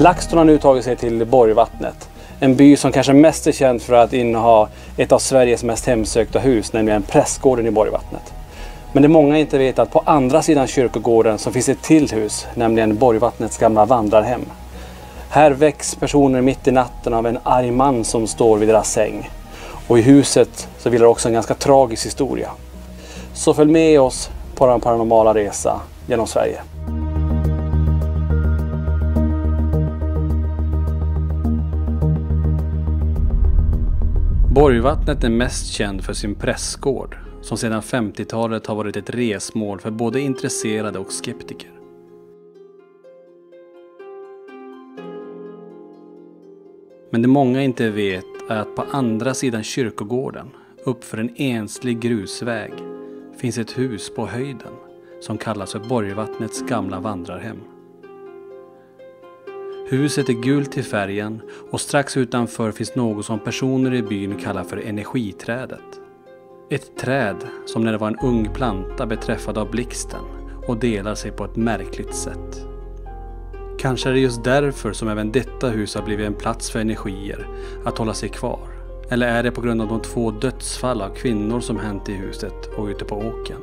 LaxTon har nu tagit sig till Borgvattnet. En by som kanske mest är känd för att inneha ett av Sveriges mest hemsökta hus, nämligen prästgården i Borgvattnet. Men det många inte vet att på andra sidan kyrkogården så finns ett till hus, nämligen Borgvattnets gamla vandrarhem. Här väcks personer mitt i natten av en arg man som står vid deras säng. Och i huset så vilar också en ganska tragisk historia. Så följ med oss på den paranormala resa genom Sverige. Borgvattnet är mest känd för sin prästgård, som sedan 50-talet har varit ett resmål för både intresserade och skeptiker. Men det många inte vet är att på andra sidan kyrkogården, uppför en enslig grusväg, finns ett hus på höjden som kallas för Borgvattnets gamla vandrarhem. Huset är gult i färgen och strax utanför finns något som personer i byn kallar för energiträdet. Ett träd som när det var en ung planta beträffad av blixten och delar sig på ett märkligt sätt. Kanske är det just därför som även detta hus har blivit en plats för energier att hålla sig kvar. Eller är det på grund av de 2 dödsfall av kvinnor som hänt i huset och ute på åken?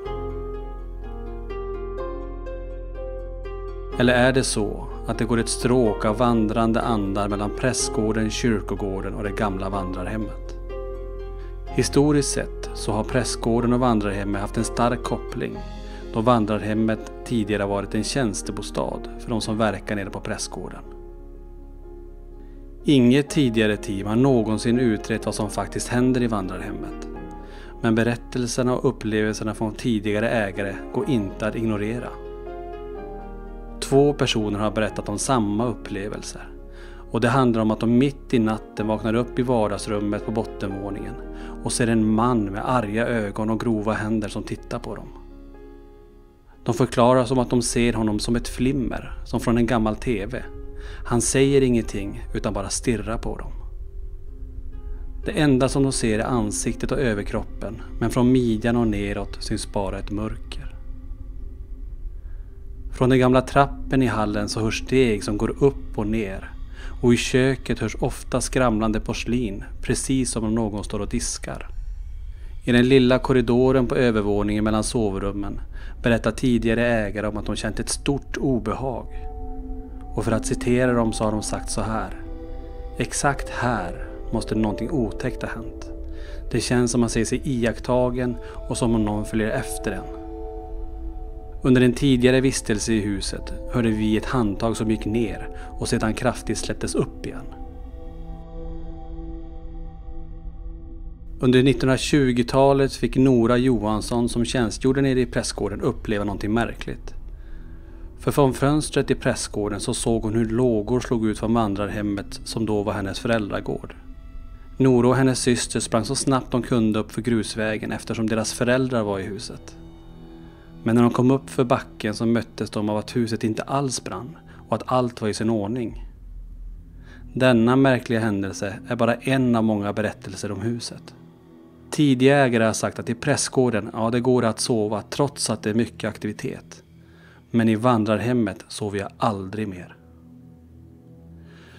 Eller är det så att det går ett stråk av vandrande andar mellan prästgården, kyrkogården och det gamla vandrarhemmet? Historiskt sett så har prästgården och vandrarhemmet haft en stark koppling, då vandrarhemmet tidigare varit en tjänstebostad för de som verkar nere på prästgården. Inget tidigare team har någonsin utrett vad som faktiskt händer i vandrarhemmet. Men berättelserna och upplevelserna från tidigare ägare går inte att ignorera. 2 personer har berättat om samma upplevelser. Och det handlar om att de mitt i natten vaknar upp i vardagsrummet på bottenvåningen och ser en man med arga ögon och grova händer som tittar på dem. De förklarar som att de ser honom som ett flimmer, som från en gammal tv. Han säger ingenting utan bara stirrar på dem. Det enda som de ser är ansiktet och överkroppen, men från midjan och neråt syns bara ett mörker. Från den gamla trappen i hallen så hörs steg som går upp och ner, och i köket hörs ofta skramlande porslin, precis som om någon står och diskar. I den lilla korridoren på övervåningen mellan sovrummen berättar tidigare ägare om att de känt ett stort obehag. Och för att citera dem så har de sagt så här: exakt här måste någonting otäckt ha hänt. Det känns som man ser sig iakttagen och som om någon följer efter en. Under en tidigare vistelse i huset hörde vi ett handtag som gick ner och sedan kraftigt släpptes upp igen. Under 1920-talet fick Nora Johansson som tjänstgjorde nere i prästgården uppleva någonting märkligt. För från fönstret i prästgården så såg hon hur lågor slog ut från vandrarhemmet som då var hennes föräldragård. Nora och hennes syster sprang så snabbt de kunde upp för grusvägen eftersom deras föräldrar var i huset. Men när de kom upp för backen så möttes de av att huset inte alls brann och att allt var i sin ordning. Denna märkliga händelse är bara en av många berättelser om huset. Tidiga ägare har sagt att i prästgården, ja, det går att sova trots att det är mycket aktivitet. Men i vandrarhemmet sover jag aldrig mer.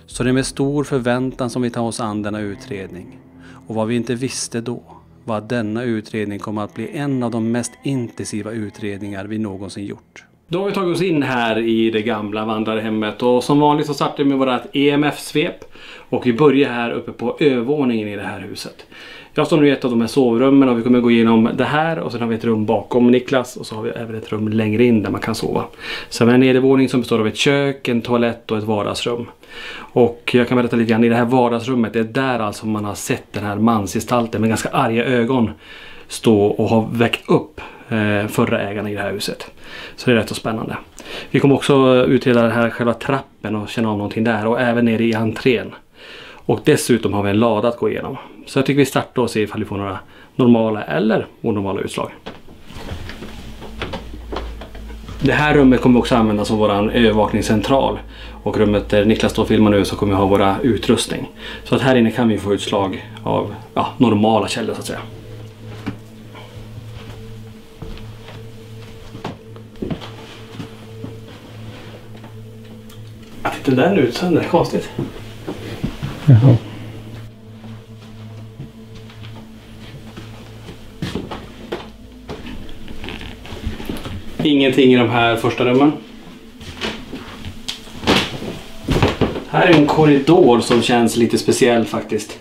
Så det är med stor förväntan som vi tar oss an denna utredning. Och vad vi inte visste då var att denna utredning kommer att bli en av de mest intensiva utredningar vi någonsin gjort. Då har vi tagit oss in här i det gamla vandrarhemmet och som vanligt så startar vi med vårt EMF-svep och vi börjar här uppe på övervåningen i det här huset. Jag står nu i ett av de här sovrummen och vi kommer gå igenom det här och sen har vi ett rum bakom Niklas och så har vi även ett rum längre in där man kan sova. Sen har vi en nedervåning som består av ett kök, en toalett och ett vardagsrum. Och jag kan berätta lite grann, i det här vardagsrummet, det är där alltså man har sett den här mansgestalten med ganska arga ögon stå och ha väckt upp förra ägarna i det här huset. Så det är rätt så spännande. Vi kommer också utreda den här själva trappen och känna av någonting där och även nere i entrén. Och dessutom har vi en lada att gå igenom. Så jag tycker vi startar och ser ifall vi får några normala eller onormala utslag. Det här rummet kommer också användas som vår övervakningscentral. Och rummet där Niklas står och filmar nu så kommer vi ha våra utrustning. Så att här inne kan vi få utslag av normala källor så att säga. inte den ut sen? Det är konstigt. Jaha. Ingenting i de här första rummen. Här är en korridor som känns lite speciell faktiskt.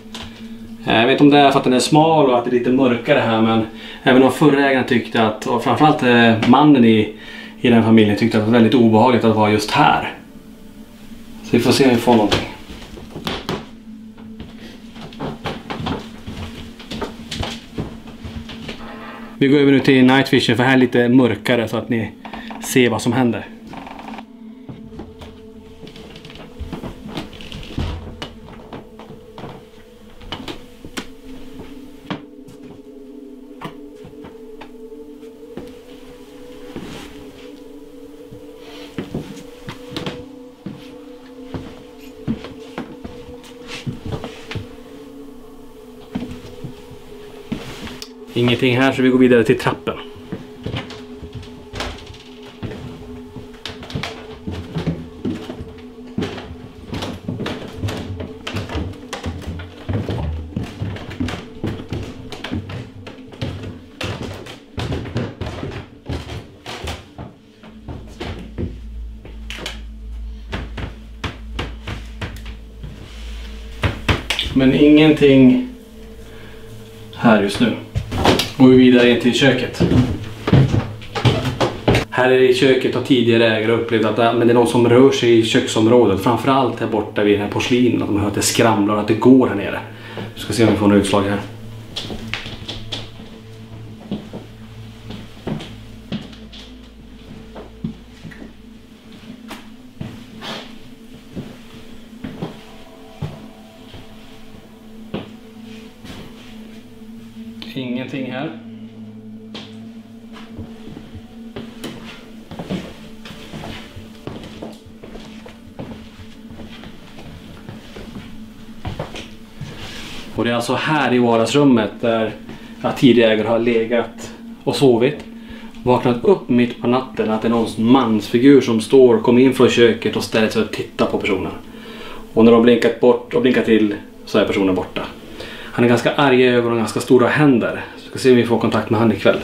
Jag vet inte om det är för att den är smal och att det är lite mörkare här, men även om förra ägaren tyckte att, och framförallt mannen i den familjen tyckte att det var väldigt obehagligt att vara just här. Så vi får se om vi får någonting. Vi går över nu till night vision, för här är lite mörkare så att ni ser vad som händer. Ingenting här, så vi går vidare till trappen. Men ingenting här just nu. Går vi vidare in till köket. Här i köket har tidigare ägare upplevt att det är någon som rör sig i köksområdet. Framförallt här borta vid den här porslinen. Att de hör att det skramlar och att det går här nere. Vi ska se om vi får några utslag här. Ingenting här. Och det är alltså här i vardagsrummet där tidigare ägare har legat och sovit. Vaknat upp mitt på natten att det är någon mansfigur som kommer in från köket och ställer sig och tittar på personen. Och när de blinkat bort och blinkat till så är personen borta. Han är ganska arg i ögonen och ganska stora händer. Så vi ska se om vi får kontakt med han ikväll.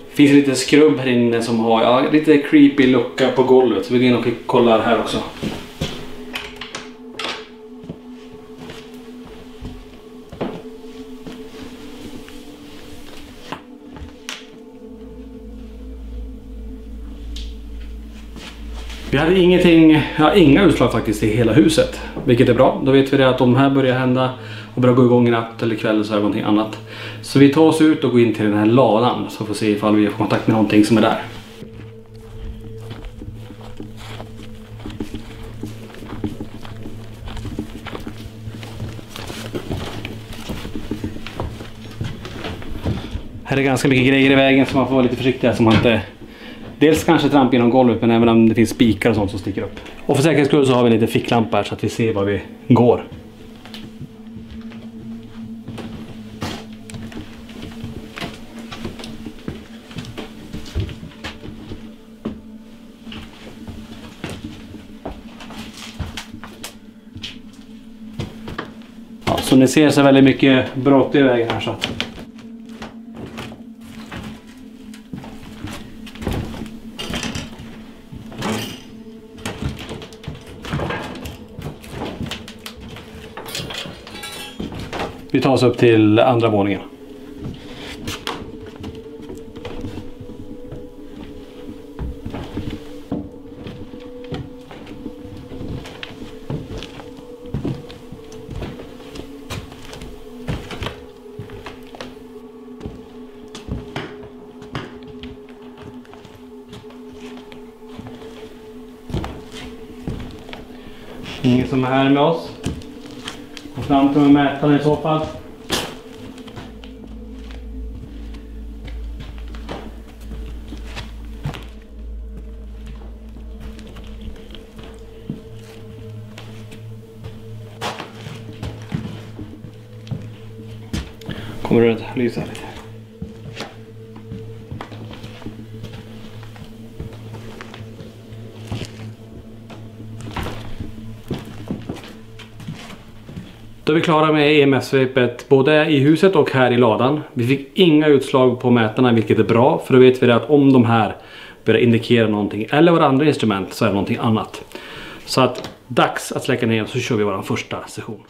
Det finns lite skrubb här inne som har lite creepy lucka på golvet. Så vi går in och kollar här också. Vi hade inga utslag faktiskt i hela huset, vilket är bra. Då vet vi det att de här börjar hända och börjar gå igång i natt eller kväll så är det någonting annat. Så vi tar oss ut och går in till den här ladan så får vi se ifall vi får kontakt med någonting som är där. Här är ganska mycket grejer i vägen så man får vara lite försiktig så man inte dels kanske trampar genom golvet, men även om det finns spikar och sånt som sticker upp. Och för säkerhets skull så har vi lite ficklampor så att vi ser var vi går. Ja, så ni ser så väldigt mycket brott i vägen här så att... Vi tar oss upp till andra våningen. Ingen som är här med oss. Och fram till mätaren i så fall. börjar det lysa lite. Då är vi klara med EMF-svepet både i huset och här i ladan. Vi fick inga utslag på mätarna, vilket är bra. För då vet vi att om de här börjar indikera någonting eller våra andra instrument så är det någonting annat. Så att dags att släcka ner, så kör vi vår första session.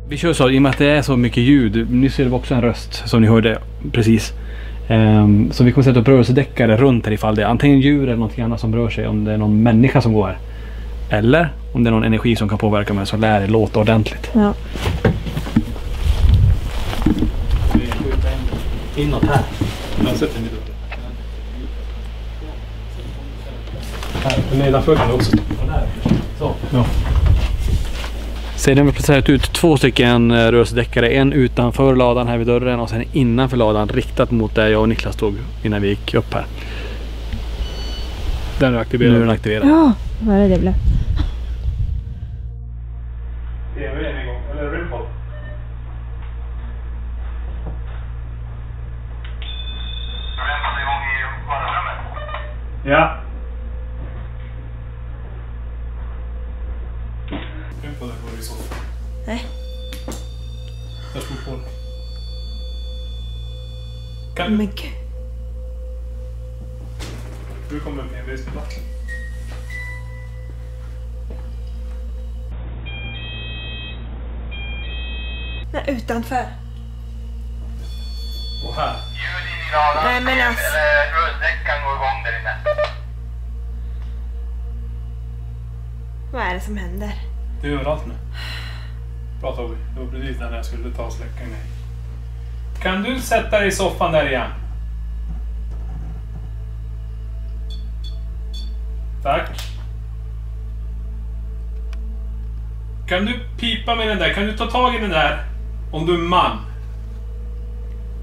Vi kör så, i och med att det är så mycket ljud. Nu ser vi också en röst som ni hörde precis. Så vi kommer sätta upp rörelsedäckare runt här ifall det är antingen djur eller något annat som rör sig. Om det är någon människa som går här. Eller om det är någon energi som kan påverka mig, så lär det låta ordentligt. Ja. Inåt här. Jag sätter mig här. Nedanför kan det också stå. Så. Ja. Sedan har vi placerat ut 2 stycken rörelsedäckare. En utanför ladan här vid dörren och sen innanför ladan, riktat mot där jag och Niklas stod innan vi gick upp här. Den är aktiverad. Nu är den aktiverad. Ja, vad är det blev? TV en gång, eller Rimpol. Rimpol igång i vardagsrummet? Ja. Rimpol är i soffan. Nej. Jag slog på den. Men gud. Du kommer med en resplats. Nej, utanför. Och här. Ljud in i radarn. Nej, men alltså. Eller rörsäcken går igång där inne. Vad är det som händer? Det är överallt nu. Bra Tobi. Det var precis när jag skulle ta och släcka en grej. Kan du sätta dig i soffan där igen? Tack. Kan du pipa med den där? Kan du ta tag i den där? Om du är man.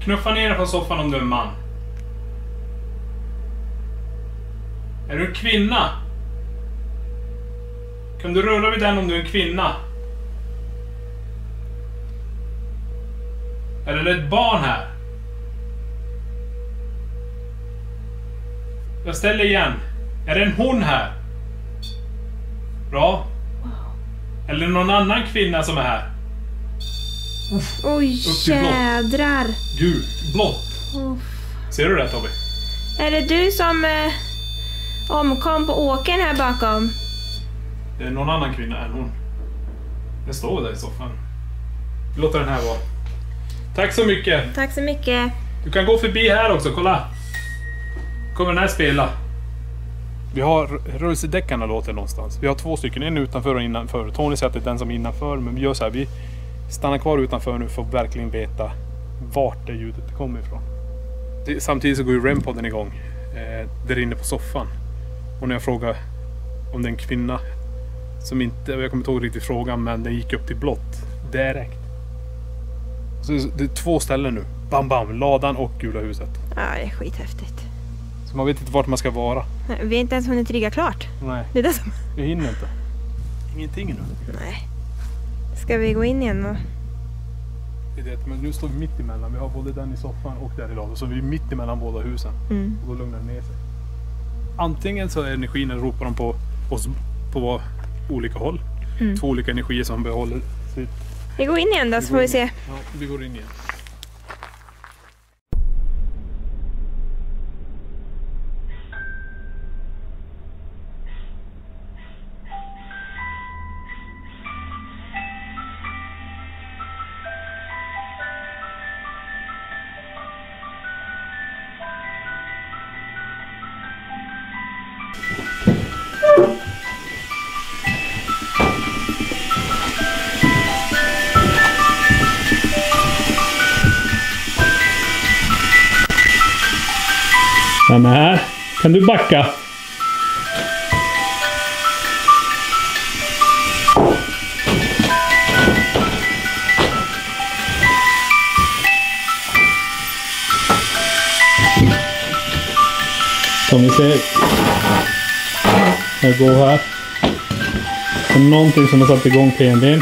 Knuffa ner den från soffan om du är man. Är du en kvinna? Kan du röra vid den om du är en kvinna? Är det ett barn här? Jag ställer igen. Är det en hon här? Bra. Eller någon annan kvinna som är här? Oj, jädrar. Gult, blått. Ser du det, Tobbe? Är det du som omkom på åkern här bakom? Det är någon annan kvinna än hon. Den står där i soffan. Vi låter den här vara. Tack så mycket. Tack så mycket. Du kan gå förbi här också, kolla. Kommer den här spela. Vi har rörelsedäckarna låter någonstans. Vi har 2 stycken, en utanför och innanför. Tony säger att det är den som är innanför, men vi gör så här. Vi stannar kvar utanför nu för att verkligen veta vart det ljudet kommer ifrån. Samtidigt så går ju REM-podden igång där inne på soffan. Och när jag frågar om det är en kvinna som inte, jag kommer inte ihåg riktigt frågan, men den gick upp till blått direkt. Så det är 2 ställen nu. Bam bam, ladan och gula huset. Ja, det är skithäftigt. Så man vet inte vart man ska vara. Vi har inte ens hunnit rigga klart. Nej, Det är det som... jag hinner inte. Ingenting nu. Nej. Ska vi gå in igen då? Det är det, men nu står vi mitt emellan. Vi har både den i soffan och där i ladan. Så vi är mitt emellan båda husen. Och då lugnar det ner sig. Antingen så är energin, eller ropar de på oss på olika håll. 2 olika energier som behåller sitt. Vi går in igen då så får vi se. Ja, vi går in igen. Vem är här? Kan du backa? Som vi ser. Jag går här. Det är någonting som har satt igång PNB:n.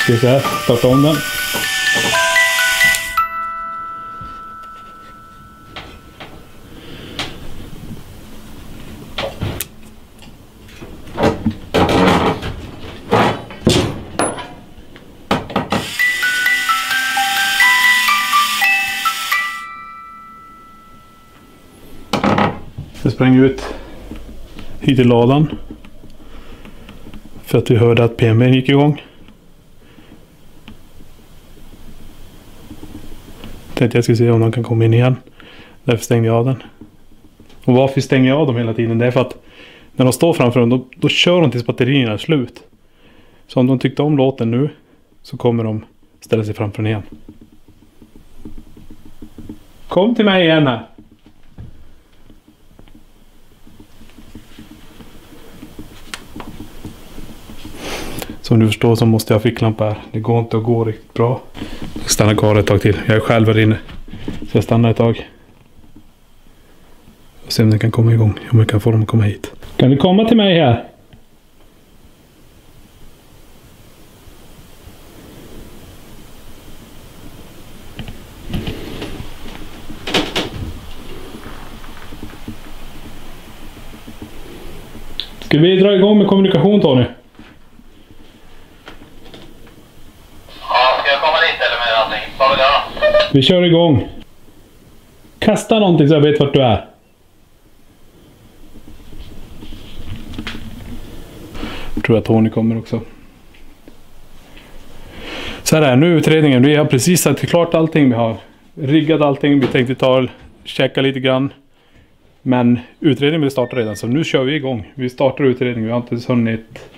Ska vi se, starta om den. Jag sprang ut hit i ladan för att vi hörde att PNB:n gick igång. Tänkte jag skulle se om de kan komma in igen. Därför stängde jag av den. Och varför stänger jag av dem hela tiden? Det är för att när de står framför dem, då kör de tills batterierna är slut. Så om de tyckte om låten nu så kommer de ställa sig framför den igen. Kom till mig igen här. Som du förstår så måste jag ha ficklampa här. Det går inte att gå riktigt bra. Jag stannar kvar ett tag till. Jag är själv här inne. Så jag stannar ett tag. Och se om den kan komma igång. Om jag kan få dem att komma hit. Kan du komma till mig här? Ska vi dra igång med kommunikation, Tony? Vi kör igång. Kasta någonting så jag vet vart du är. Jag tror att Tony kommer också. Så här är nu utredningen. Vi har precis satt klart allting. Vi har riggat allting. Vi tänkte checka lite grann. Men utredningen vill starta redan. Så nu kör vi igång. Vi startar utredningen. Vi har inte hunnit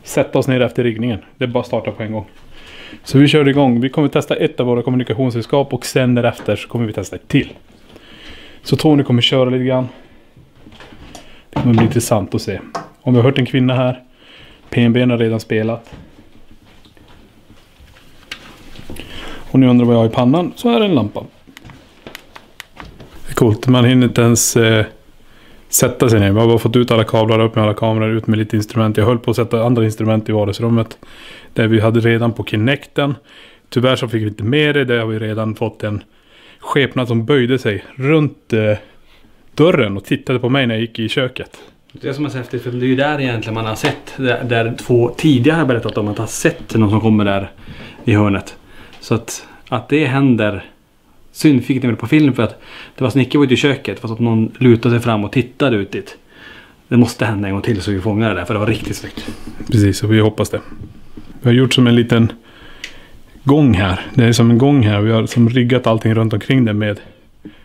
sätta oss ner efter riggningen. Det är bara att starta på en gång. Så vi kör igång. Vi kommer testa ett av våra kommunikationsredskap och sen därefter så kommer vi testa ett till. Så Tony kommer köra lite grann. Det kommer bli intressant att se. Om vi har hört en kvinna här. PNB:n har redan spelat. Och nu undrar vad jag har i pannan. Så är det en lampa. Det är coolt. Man hinner inte ens sätta sig ner. Vi har bara fått ut alla kablar, upp med alla kameror, ut med lite instrument. Jag höll på att sätta andra instrument i vardagsrummet. Där vi hade redan på Kinecten. Tyvärr så fick vi inte med det. Där har vi redan fått en skepnad som böjde sig runt dörren och tittade på mig när jag gick i köket. Det är som är så häftigt, för det är ju där egentligen man har sett. Där två tidigare har berättat om att ha sett någon som kommer där i hörnet. Så att det händer. Synd fick det väl på film för att det var Snicke var ute i köket. Fast att någon lutade sig fram och tittade ut dit. Det måste hända en gång till så vi fångar det där, för det var riktigt snyggt. Precis, och vi hoppas det. Vi har gjort som en liten gång här. Det är som en gång här. Vi har som riggat allting runt omkring det med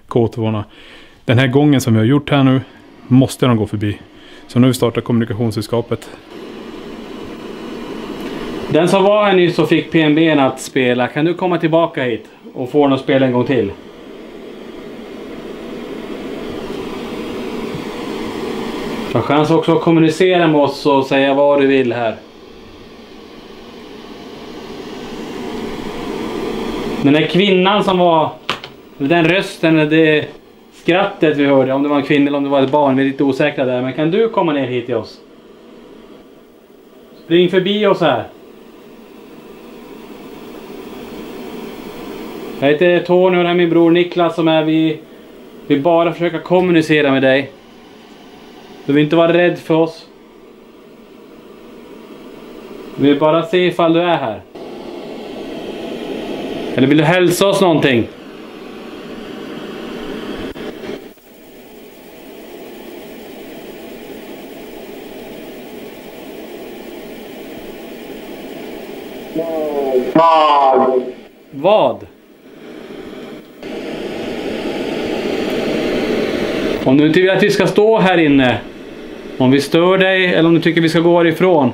K2:orna. Den här gången som vi har gjort här nu måste de gå förbi. Så nu startar kommunikationsredskapet. Den som var här nyss och fick PNB:n att spela, kan du komma tillbaka hit och få den att spela en gång till? Du har chans också att kommunicera med oss och säga vad du vill här. Den där kvinnan som var, den rösten, det skrattet vi hörde, om det var en kvinna eller om det var ett barn, vi är lite osäkra där. Men kan du komma ner hit till oss? Spring förbi oss här. Jag heter Tony och det är min bror Niklas som är vi bara försöka kommunicera med dig. Du vill inte vara rädd för oss. Vi vill bara se ifall du är här. Eller vill du hälsa oss någonting? Vad? Om du inte vill att vi ska stå här inne, om vi stör dig eller om du tycker vi ska gå härifrån,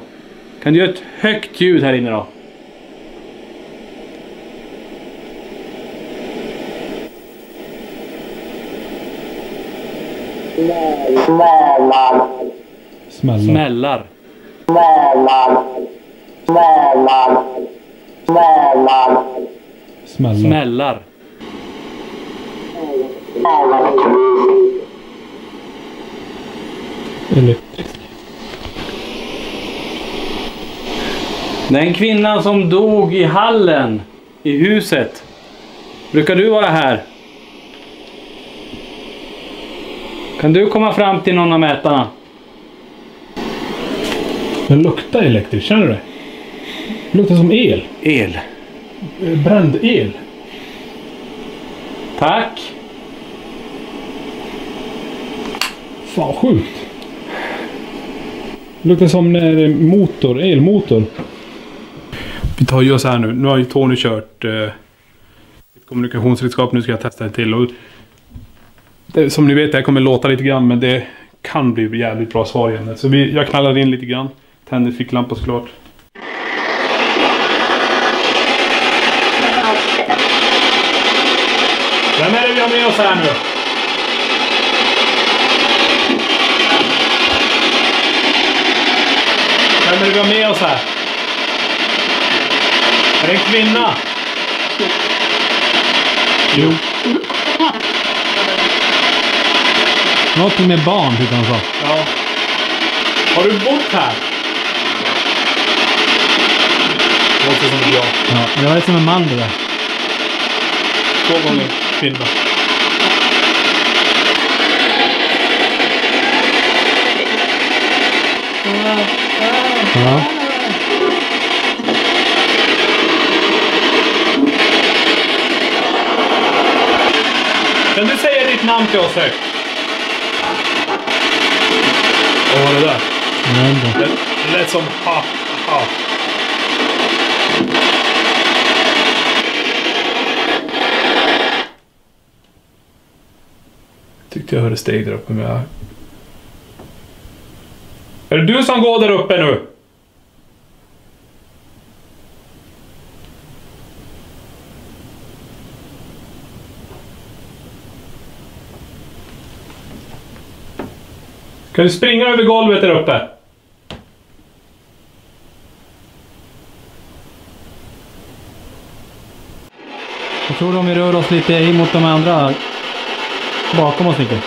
kan du göra ett högt ljud här inne då? Smällar. Smällar. Elektrisk. Den kvinnan som dog i hallen i huset. Brukar du vara här? Kan du komma fram till någon av mätarna? Det luktar elektriskt, känner du det? Det luktar som el. El. Bränd el. Tack. Fan sjukt. Det luktar som motor, elmotor. Vi tar ju så här nu. Nu har ju Tony kört ett kommunikationsredskap. Nu ska jag testa det till. Och det, som ni vet, det här kommer låta lite grann, men det kan bli jävligt bra svar igen. Så jag knallar in lite grann. Tänder ficklampa såklart. Vem är det vi har med oss här nu? Vem är det vi har med oss här? Är det en kvinna? Jo. Någonting med barn, tyckte han sa. Ja. Har du bott här? Låter som jag. Ja, jag är som en man det där. 2 gånger kvinna. Ja. Kan du säga ditt namn till oss högt? Vad var det där? Det lät som ha. Tyckte jag hörde steg där uppe, men jag... Är det du som går där uppe nu? Kan du springa över golvet där uppe? Jag tror om vi rör oss lite in mot de andra bakom oss, Nicke.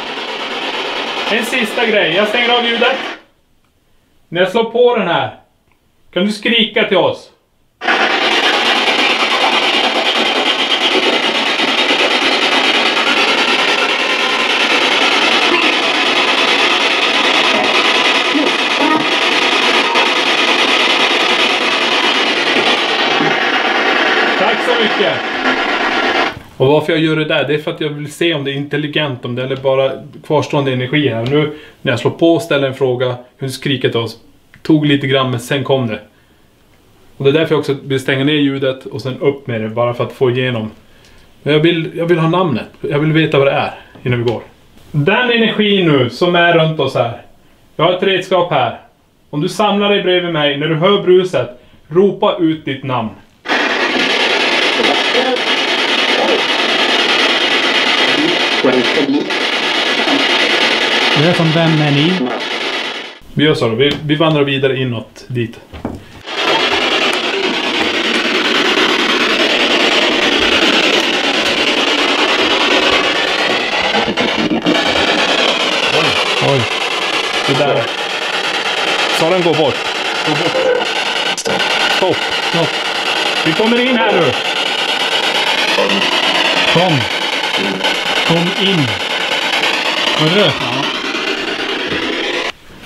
En sista grej. Jag stänger av ljudet. När jag slår på den här, kan du skrika till oss? Tack så mycket. Och varför jag gör det där, det är för att jag vill se om det är intelligent, om det är bara kvarstående energi här. Nu när jag slår på och ställer en fråga, hur skriker till oss, tog lite grann men sen kom det. Och det är därför jag också vill stänga ner ljudet och sen upp med det, bara för att få igenom. Men jag vill ha namnet, jag vill veta vad det är innan vi går. Den energi nu som är runt oss här, jag har ett redskap här. Om du samlar dig bredvid mig, när du hör bruset, ropa ut ditt namn. Det är som vem är ni? Vi gör så då. Vi vandrar vidare inåt dit. Oj. Det där. Så den går bort. Gå bort. Stopp. Vi kommer in här nu. Kom in. Hörde du? Ja.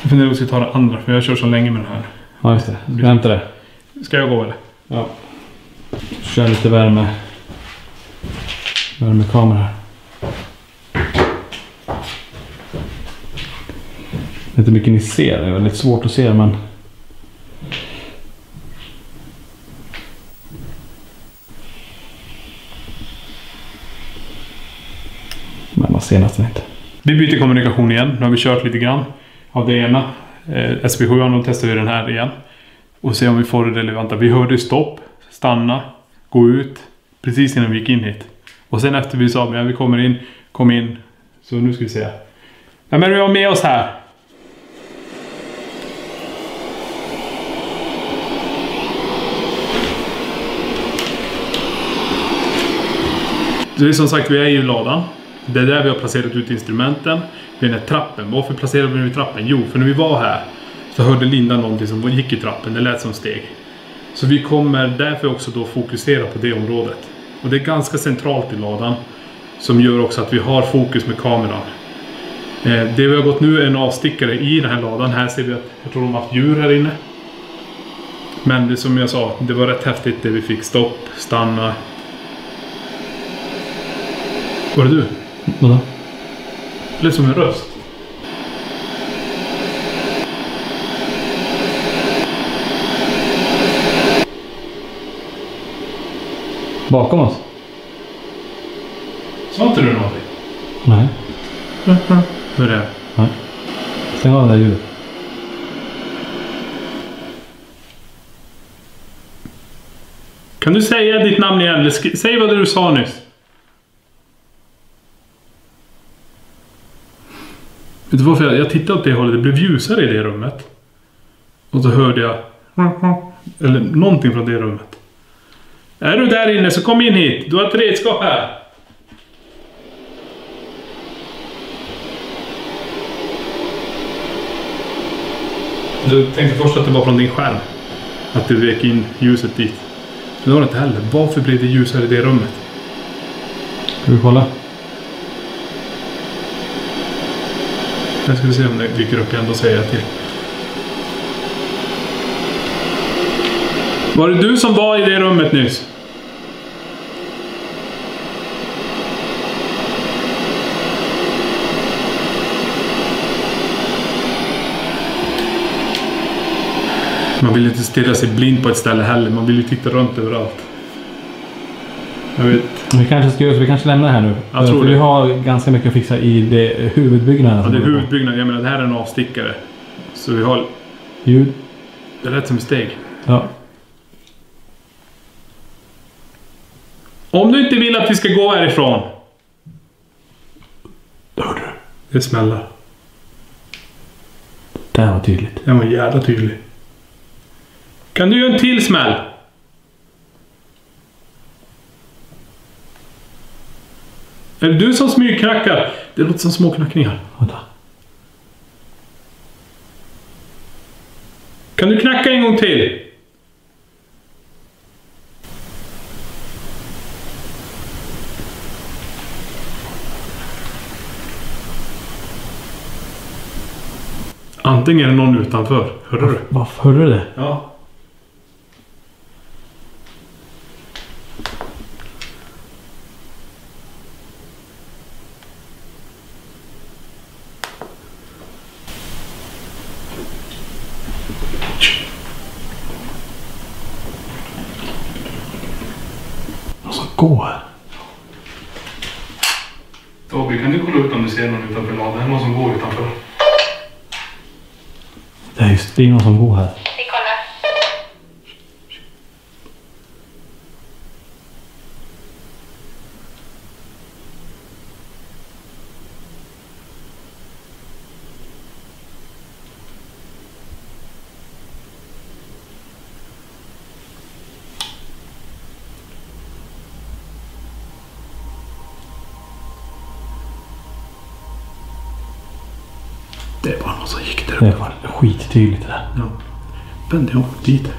Jag funderar om vi ska ta det andra, för jag kör så länge med den här. Ja, just det. Vi hämtar det. Ska jag gå eller? Ja. Kör lite värmekamera. Det är inte mycket ni ser, det är väldigt svårt att se, men... Men man ser nästan inte. Vi byter kommunikation igen. Nu har vi kört lite grann av det ena. SB7, och testar vi den här igen. Och se om vi får det relevanta. Vi hörde stopp, stanna, gå ut. Precis innan vi gick in hit. Och sen efter vi sa, vi kommer in, kom in. Så nu ska vi se. Ja, men vi har med oss här. Det är som sagt, vi är i ladan. Det är där vi har placerat ut instrumenten. Vid den här trappen. Varför placerade vi den vid trappen? Jo, för när vi var här så hörde Linda någonting som gick i trappen. Det lät som steg. Så vi kommer därför också då fokusera på det området. Och det är ganska centralt i ladan. Som gör också att vi har fokus med kameran. Det vi har gått nu är en avstickare i den här ladan. Här ser vi att jag tror de har haft djur här inne. Men det som jag sa, det var rätt häftigt det vi fick. Stopp, stanna. Var det du? Vadå? Det lät som en röst. Bakom oss? Sa inte du någonting? Nej. Hur är det? Nej. Stäng av det där ljudet. Kan du säga ditt namn igen? Eller säg vad du sa nyss. Vet du varför jag tittade åt det hållet? Det blev ljusare i det rummet. Och så hörde jag... Eller någonting från det rummet. Är du där inne så kom in hit. Du har ett redskap här. Du tänkte först att det var från din skärm. Att du vek in ljuset dit. Men det var det inte heller. Varför blev det ljusare i det rummet? Ska vi kolla? Jag ska se om det dyker upp igen. Då säger jag till. Var det du som var i det rummet nyss? Man vill inte stirra sig blind på ett ställe heller. Man vill ju titta runt överallt. Jag vet. Vi kanske lämnar här nu. Jag tror för vi har ganska mycket att fixa i det huvudbyggnaden. Ja, det är huvudbyggnaden. Jag menar, det här är en avstickare. Så vi har... Ljud. Det är rätt som steg. Ja. Om du inte vill att vi ska gå härifrån. Hör du? Det smällar. Det här var tydligt. Den var jävla tydlig. Kan du göra en till smäll? Är det du som smygknackar? Det låter som små knackningar. Vänta. Kan du knacka en gång till? Antingen är det någon utanför. Hörde du? Varför hörde du det? Ja. Någon som går. Tobi, kan du kolla ut om du ser någon utanför ladan? Det är någon som går utanför. Det är någon som går här. Vi kollar. Det var någon som gick där Det uppe. var skittydligt det där. Ja. Vänd dig om dit.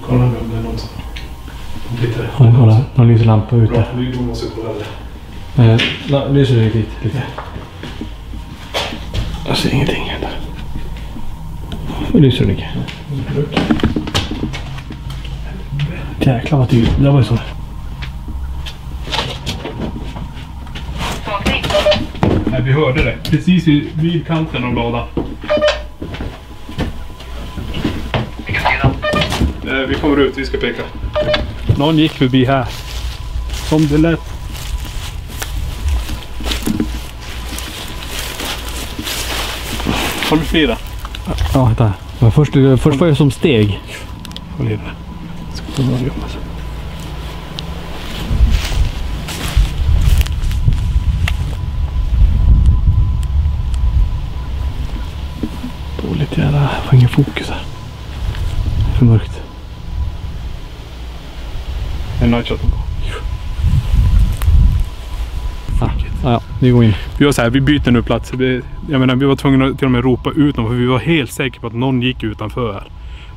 Kolla nu om det är någon som... Lite. Ja, kolla. Någon lyser lampa ute. Bra, vi måste kolla det. Lyser det lite. Jag ser ingenting där. Lyser det lite. Jäklar vad tydligt. Det var ju så. Nej, vi hörde det. Precis vid kanten av ladan. Vilken sida? Vi kommer ut, vi ska peka. Någon gick förbi här. Som det lät. Har du fyra? Ja, vänta. Men först var det som steg. Håll i det. Ska ta några jobb alltså. Dåligt jävla. Jag får ingen fokus här. Det är för mörkt. En nightshot. Fuck it. Ja, vi går in. Vi var så här, vi byter nu plats. Jag menar, vi var tvungna att till och med ropa ut någon, för vi var helt säkra på att någon gick utanför här.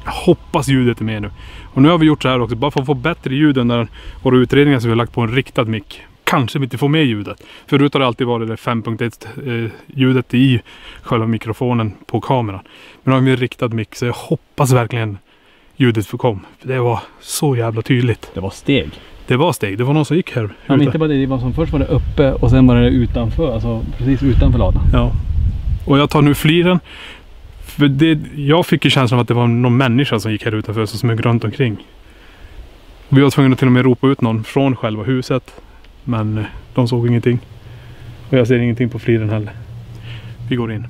Jag hoppas ljudet är med nu. Och nu har vi gjort så här också, bara för att få bättre ljud än när våra utredningar, så vi har lagt på en riktad mick. Kanske vi inte får med ljudet. Förut har det alltid varit det 5.1 ljudet i själva mikrofonen på kameran. Men nu har vi en riktad mick, så jag hoppas verkligen ljudet förkom. För det var så jävla tydligt. Det var steg. Det var steg, det var någon som gick här. Ja, men inte bara det var som först var det uppe och sen var det utanför, alltså precis utanför ladan. Ja. Och jag tar nu fliren. För jag fick ju känslan av att det var någon människa som gick här utanför, som smög runt omkring. Vi var tvungna till och med ropa ut någon från själva huset. Men de såg ingenting. Och jag ser ingenting på fliren heller. Vi går in.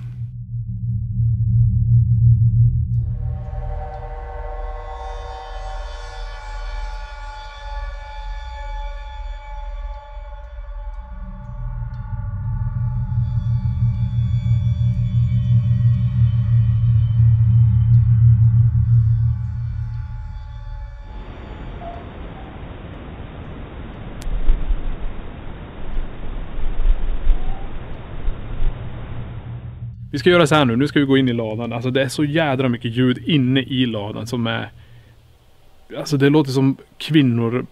Vi ska göra så här nu ska vi gå in i ladan. Alltså det är så jädra mycket ljud inne i ladan som är... Alltså det låter som kvinnor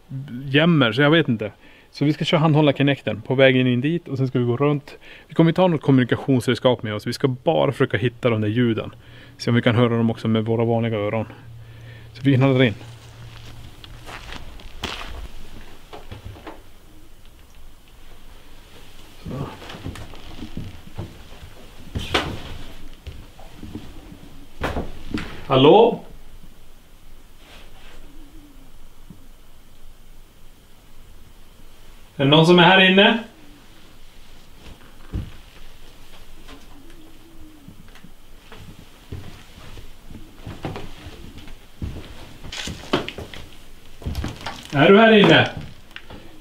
jämmer, så jag vet inte. Så vi ska köra handhålla Kinecten på vägen in dit och sen ska vi gå runt. Vi kommer inte ha något kommunikationsredskap med oss. Vi ska bara försöka hitta de där ljuden. Se om vi kan höra dem också med våra vanliga öron. Så vi knallar in. Så. Hallå? Är det någon som är här inne? Är du här inne?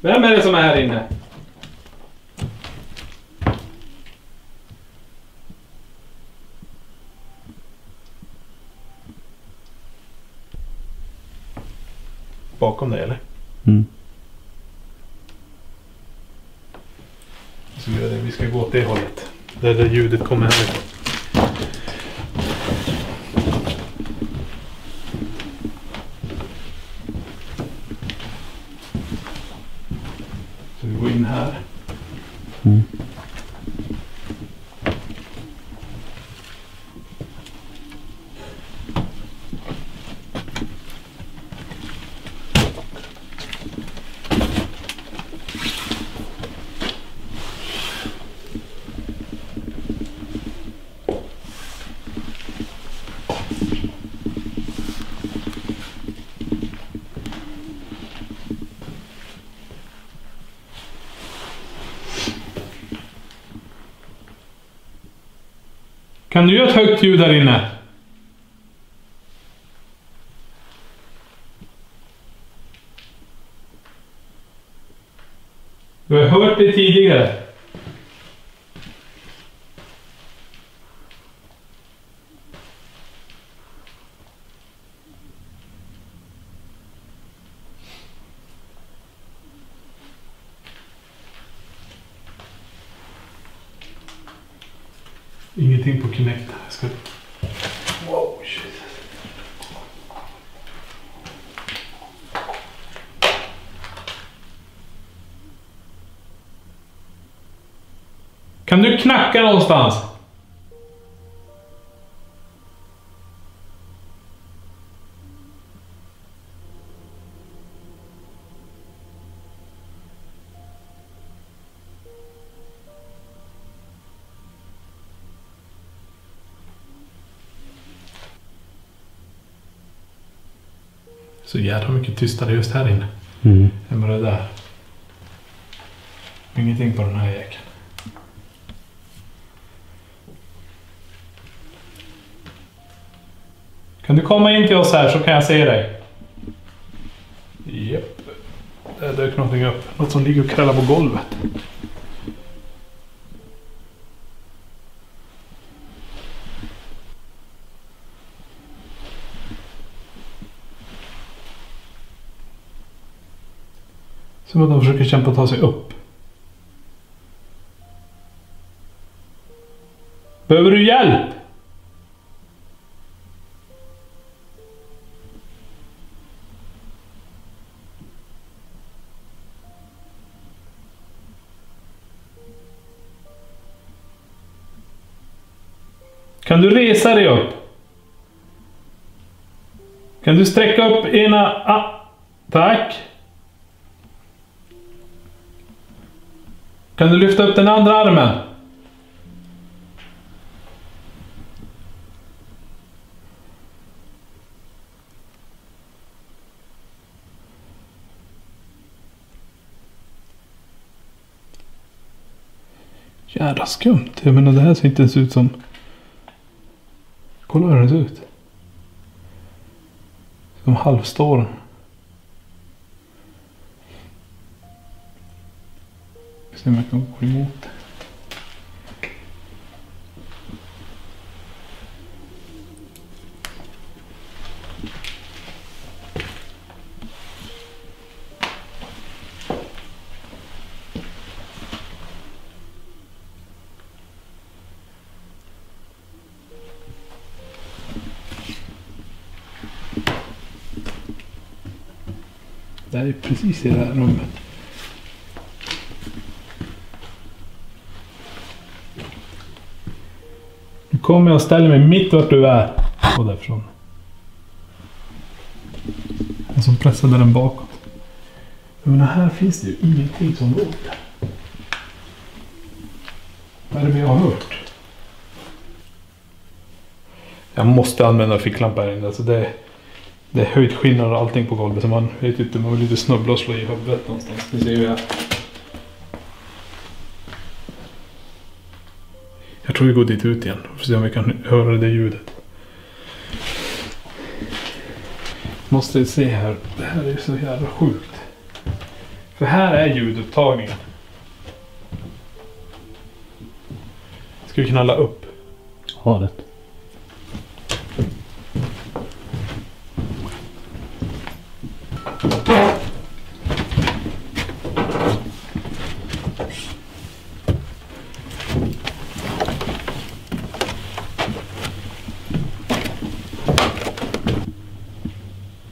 Vem är det som är här inne? Bakom dig eller? Mm. Så gör det. Vi ska gå åt det hållet. Där ljudet kommer härifrån. Så vi går in här. Mm. Kan du göra ett högt ljud där inne? Du har hört det tidigare. Ingenting på Kinect. Jag ska... Wow, shit. Kan du knacka någonstans? Så jävla mycket tystare just här inne. Mm. Än vad det där. Ingenting på den här jäkeln. Kan du komma in till oss här så kan jag se dig? Japp. Där dök någonting upp. Något som ligger och krällar på golvet. Som att de försöker kämpa att ta sig upp. Behöver du hjälp? Kan du resa dig upp? Kan du sträcka upp ena... tack. Kan du lyfta upp den andra armen? Jävla skumt. Jag menar, det här ser inte ens ut som... Kolla hur den ser ut. Som halvstorm. Se om jag kan gå emot. Det här är precis i det här rummet. Nu kommer jag och ställer mig mitt vart du är. Och därifrån. En som pressade den bakåt. Men här finns det ju ingenting som låter. Vad är det vi har hört? Jag måste använda ficklampa här inne. Alltså det är höjt skillnad och allting på golvet. Så man vet inte, man vill lite snubbla och slå i huvudet någonstans. Ni ser ju här. Jag tror vi går dit ut igen. För att se om vi kan höra det ljudet. Måste se här. Det här är så jävla sjukt. För här är ljudupptagningen. Ska vi knalla upp? Ha det.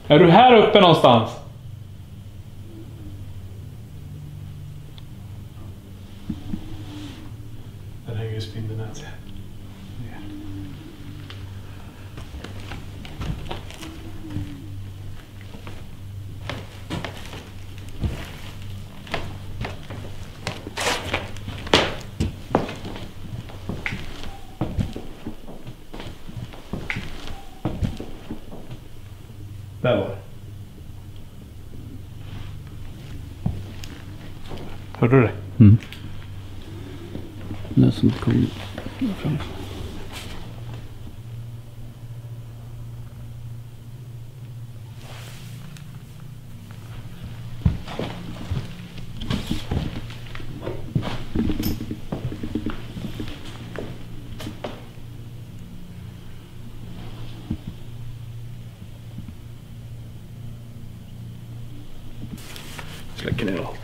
Är du här uppe någonstans? Där hänger ju spindelnät. Där var det. Hörde du det? Mm. Det är som kom fram. Släcker ner allt.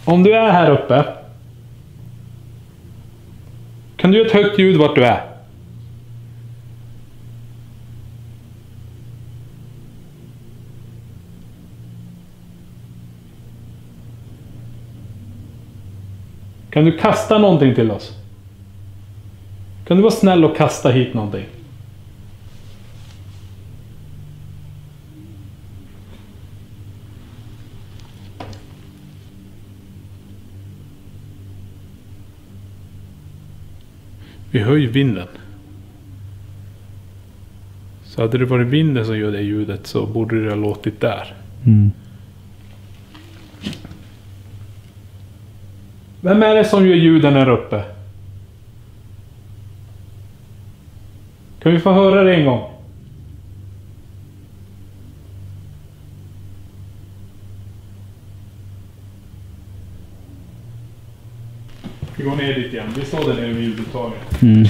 Om du är här uppe, kan du göra ett högt ljud vart du är? Kan du kasta någonting till oss? Kan du vara snäll och kasta hit någonting? Vi hör ju vinden. Så hade det varit vinden som gör det ljudet så borde det ha låtit där. Mm. Vem är det som gör ljuden här uppe? Kan vi få höra det en gång? Vi går ner dit igen. Vi står där nere vid ljudupptagningen. Mm.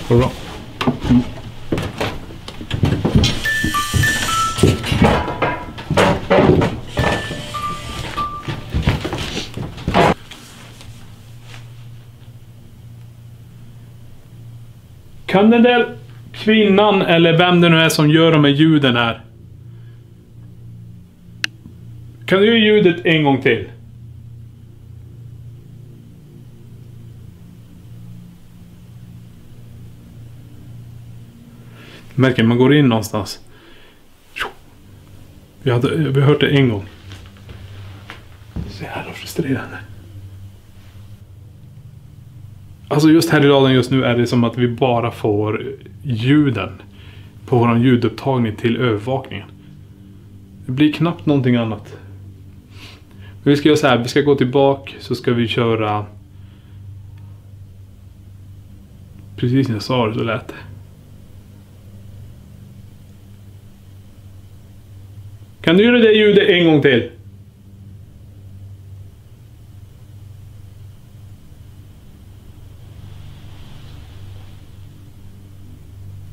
Bra. Mm. Kan den där kvinnan eller vem det nu är som gör de här ljuden här? Kan du göra ljudet en gång till? Märker man går in någonstans. Vi har hört det en gång. Så jävla frustrerande. Alltså just här i raden just nu är det som att vi bara får ljuden på vår ljudupptagning till övervakningen. Det blir knappt någonting annat. Men vi ska göra så här, vi ska gå tillbaka så ska vi köra precis när jag sa det så lät det. Kan du göra det ljudet en gång till?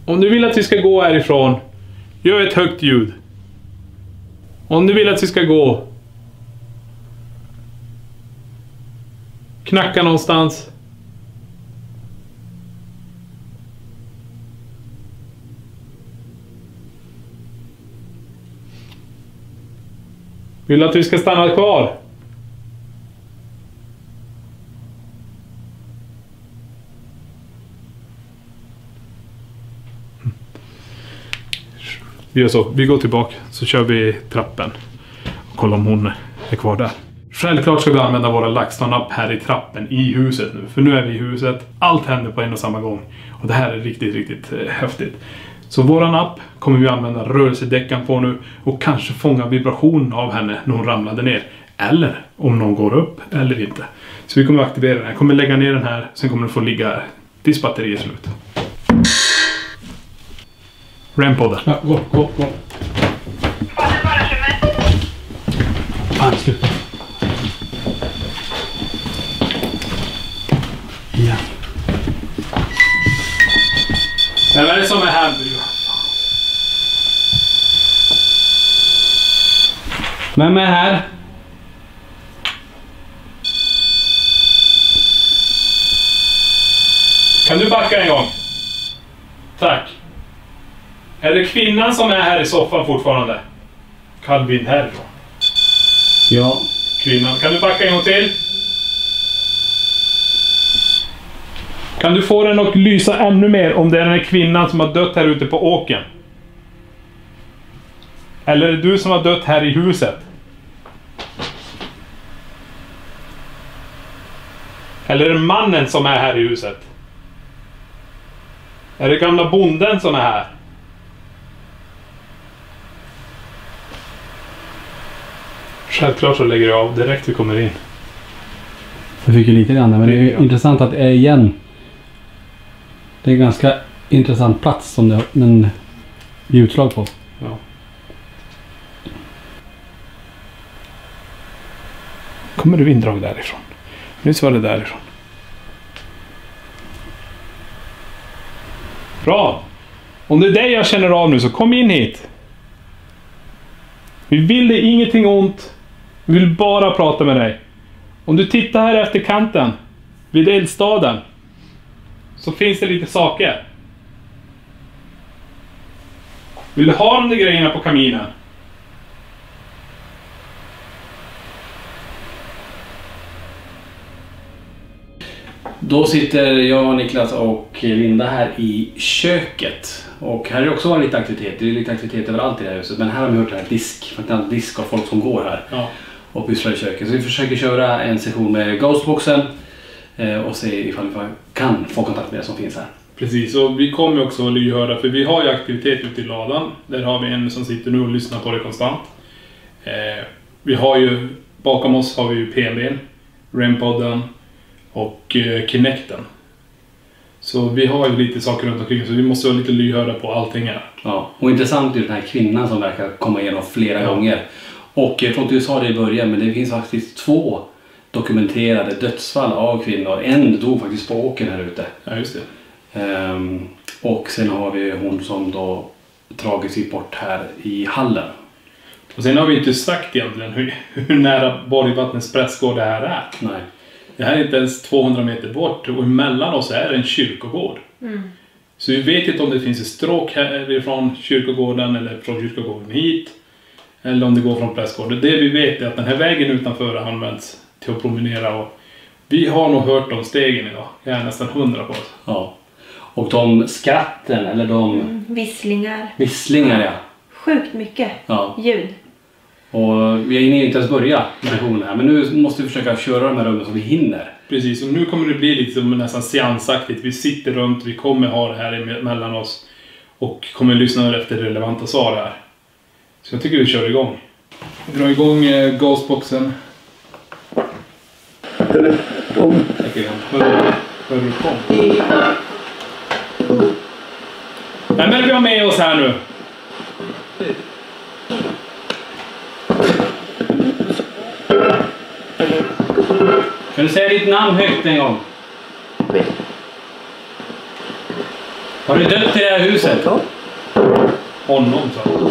Om du vill att vi ska gå härifrån, gör ett högt ljud. Om du vill att vi ska gå, knacka någonstans. Vill du att vi ska stanna kvar? Vi gör så, vi går tillbaka så kör vi trappen och kollar om hon är kvar där. Självklart ska vi använda våra LaxTon-app här i trappen i huset nu. För nu är vi i huset, allt händer på en och samma gång. Och det här är riktigt, riktigt häftigt. Så våran app kommer vi använda rörelsedäckan på nu och kanske fånga vibration av henne när hon ramlade ner. Eller om någon går upp eller inte. Så vi kommer att aktivera den här. Jag kommer lägga ner den här, sen kommer den få ligga här tills batteriet är slut. REM-podden. Ja, gå. Fan, sluta. Ja. Vem är det som är här? Vem är här? Kan du backa en gång? Tack. Är det kvinnan som är här i soffan fortfarande? Kall vind härifrån. Ja. Kvinnan. Kan du backa en gång till? Kan du få den att lysa ännu mer om det är den här kvinnan som har dött här ute på åken? Eller är det du som har dött här i huset? Eller är det mannen som är här i huset? Är det gamla bonden som är här? Självklart så lägger jag av direkt vi kommer in. Jag fick ju lite grann, men det är ju intressant att det är igen. Det är en ganska intressant plats som det har en ljudslag på. Ja. Kommer du vinddrag därifrån? Nyss var det därifrån. Bra! Om det är det jag känner av nu så kom in hit. Vi vill dig ingenting ont. Vi vill bara prata med dig. Om du tittar här efter kanten vid eldstaden så finns det lite saker. Vill du ha de där grejerna på kaminen? Då sitter jag, Niklas och Linda här i köket. Och här är också varit lite aktivitet. Det är lite aktivitet överallt i det här huset. Men här har vi hört en disk av folk som går här. Ja. Och pysslar i köket. Så vi försöker köra en session med Ghostboxen. Och se ifall vi kan få kontakt med det som finns här. Precis, och vi kommer också att lyhöra för vi har ju aktivitet ute i ladan. Där har vi en som sitter nu och lyssnar på det konstant. Vi har ju, bakom oss har vi ju PMB:n, REM-podden och Kinecten. Så vi har ju lite saker runt omkring så vi måste vara lite lyhörda på allting här. Ja, och intressant är den här kvinnan som verkar komma igenom flera gånger. Och jag tror inte du sa det i början, men det finns faktiskt 2 dokumenterade dödsfall av kvinnor. En dog faktiskt på åken här ute. Ja, just det. Och sen har vi hon som då tragiskt gick bort här i hallen. Och sen har vi inte sagt egentligen hur nära Borgvattnets prästgård det här är. Nej. Det här är inte ens 200 meter bort och emellan oss är det en kyrkogård. Så vi vet inte om det finns ett stråk härifrån kyrkogården eller från kyrkogården hit. Eller om det går från prästgården. Det vi vet är att den här vägen utanför används till att promenera. Och vi har nog hört om stegen idag. Jag är nästan 100 på det. Ja. Och de skratten eller de... Visslingar. Visslingar, ja. Sjukt mycket ljud. Och vi är inne inte ens börja sessionen här. Men nu måste vi försöka köra de här rummen så vi hinner. Precis, och nu kommer det bli lite som nästan seansaktigt. Vi sitter runt, vi kommer ha det här mellan oss. Och kommer lyssna efter relevanta svar här. Så jag tycker vi kör igång. Vi drar igång gasboxen. Hör du kom? Vem är det vi har med oss här nu? Kan du säga ditt namn högt en gång? Har du dött i det här huset? Honom, så.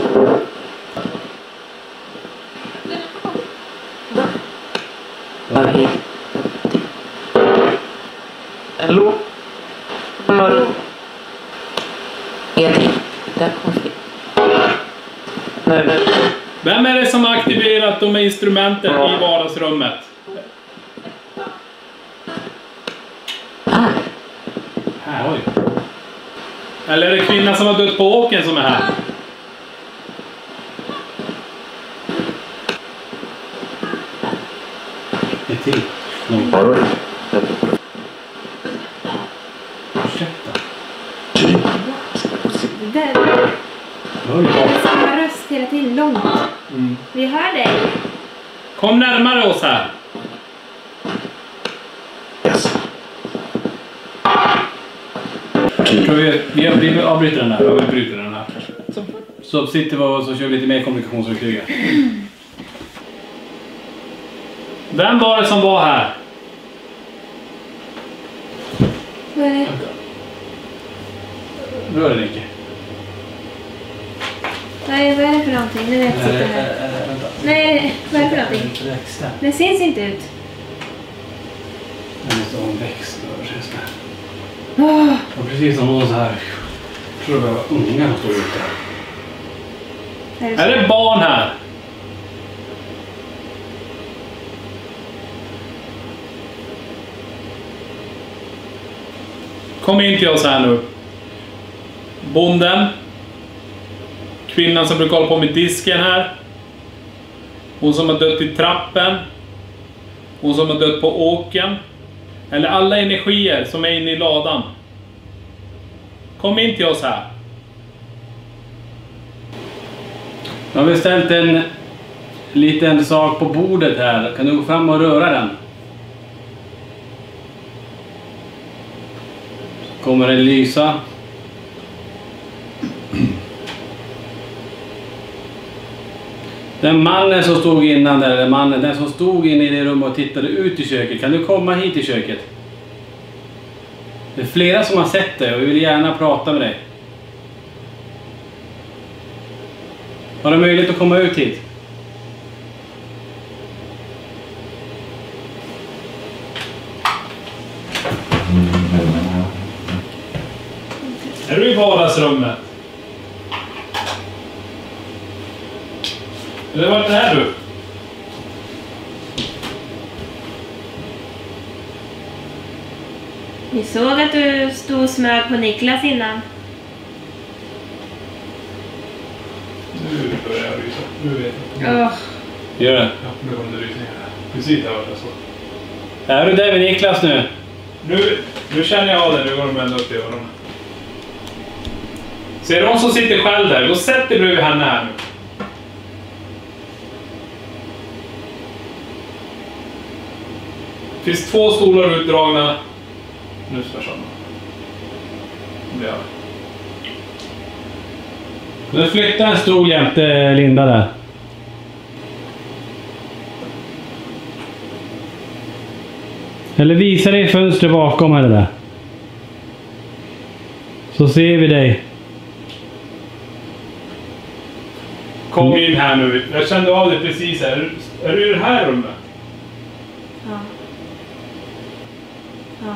Hallå? Hallå? Edvin, där kom vi. Nej. Vem är det som har aktiverat de instrumenten i vardagsrummet? Här, oj. Eller är det kvinnan som har dött på åken som är här? Det är till. Ursäkta. Det där. Samma röst hela tiden, långt. Vi hör dig. Kom närmare oss här. Yes. Vi avbryter den här. Ja, vi bryter den här. Så sitter vi och så kör vi lite mer kommunikationsverktyg. Vem var det som var här? Vad är det? Rör den inte. Nej, vad är det för någonting? Nu vet jag inte här. Nej, vad är det för någonting? Det syns inte ut. Jag måste ha en växt över sig. Åh, Och precis som någon så här. Jag tror det var unga som stod ute. Är det barn här? Kom in till oss här nu. Bonden. Kvinnan som brukar hålla på med disken här. Hon som har dött i trappen. Hon som har dött på åken. Eller alla energier som är inne i ladan. Kom in till oss här. Jag har beställt en liten sak på bordet här. Kan du gå fram och röra den? Kommer den lysa? Den mannen som stod innan där, eller mannen, den som stod inne i det rummet och tittade ut i köket. Kan du komma hit i köket? Det är flera som har sett dig och vi vill gärna prata med dig. Har du möjlighet att komma ut hit? Är du i vardagsrummet? Eller vart är du? Vi såg att du stod och smög på Niklas innan. Nu börjar jag rysa. Nu vet jag. Åh, Gör det. Ja, nu kommer det rysningar här. Precis där var det så. Är du där med Niklas nu? Nu känner jag av det. Nu går de ända upp i öronen. Ser du hon som sitter själv där? Gå och sätt dig bredvid henne här nu. Det finns 2 stolar utdragna. Nu ska jag köra. Det är det. Du flyttar en stol jämte Linda där. Eller visa dig fönstret bakom här där. Så ser vi dig. Kom in här nu. Jag kände av det precis här. Är du i det här rummet? ja. Ja.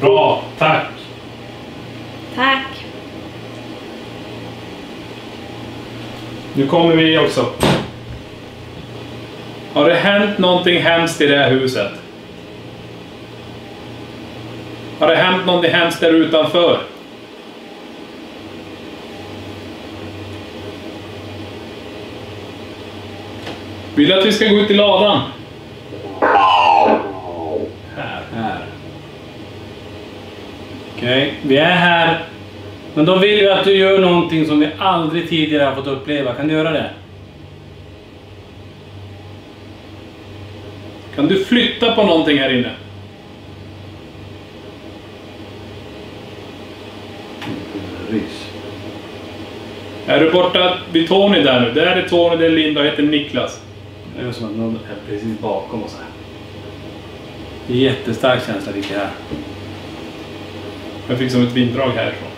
Bra, tack. Tack. Nu kommer vi också. Har det hänt någonting hemskt i det här huset? Har det hänt någonting hemskt där utanför? Vill du att vi ska gå ut i ladan? Här. Okej, vi är här. Men då vill vi att du gör någonting som vi aldrig tidigare har fått uppleva. Kan du göra det? Kan du flytta på någonting här inne? Rys. Är du borta vid Tony där nu? Där är Tony, det är Linda och heter Niklas. Det är som att någon är precis bakom oss här. Det är jättestark känsla lite här. Jag fick som ett vinddrag härifrån.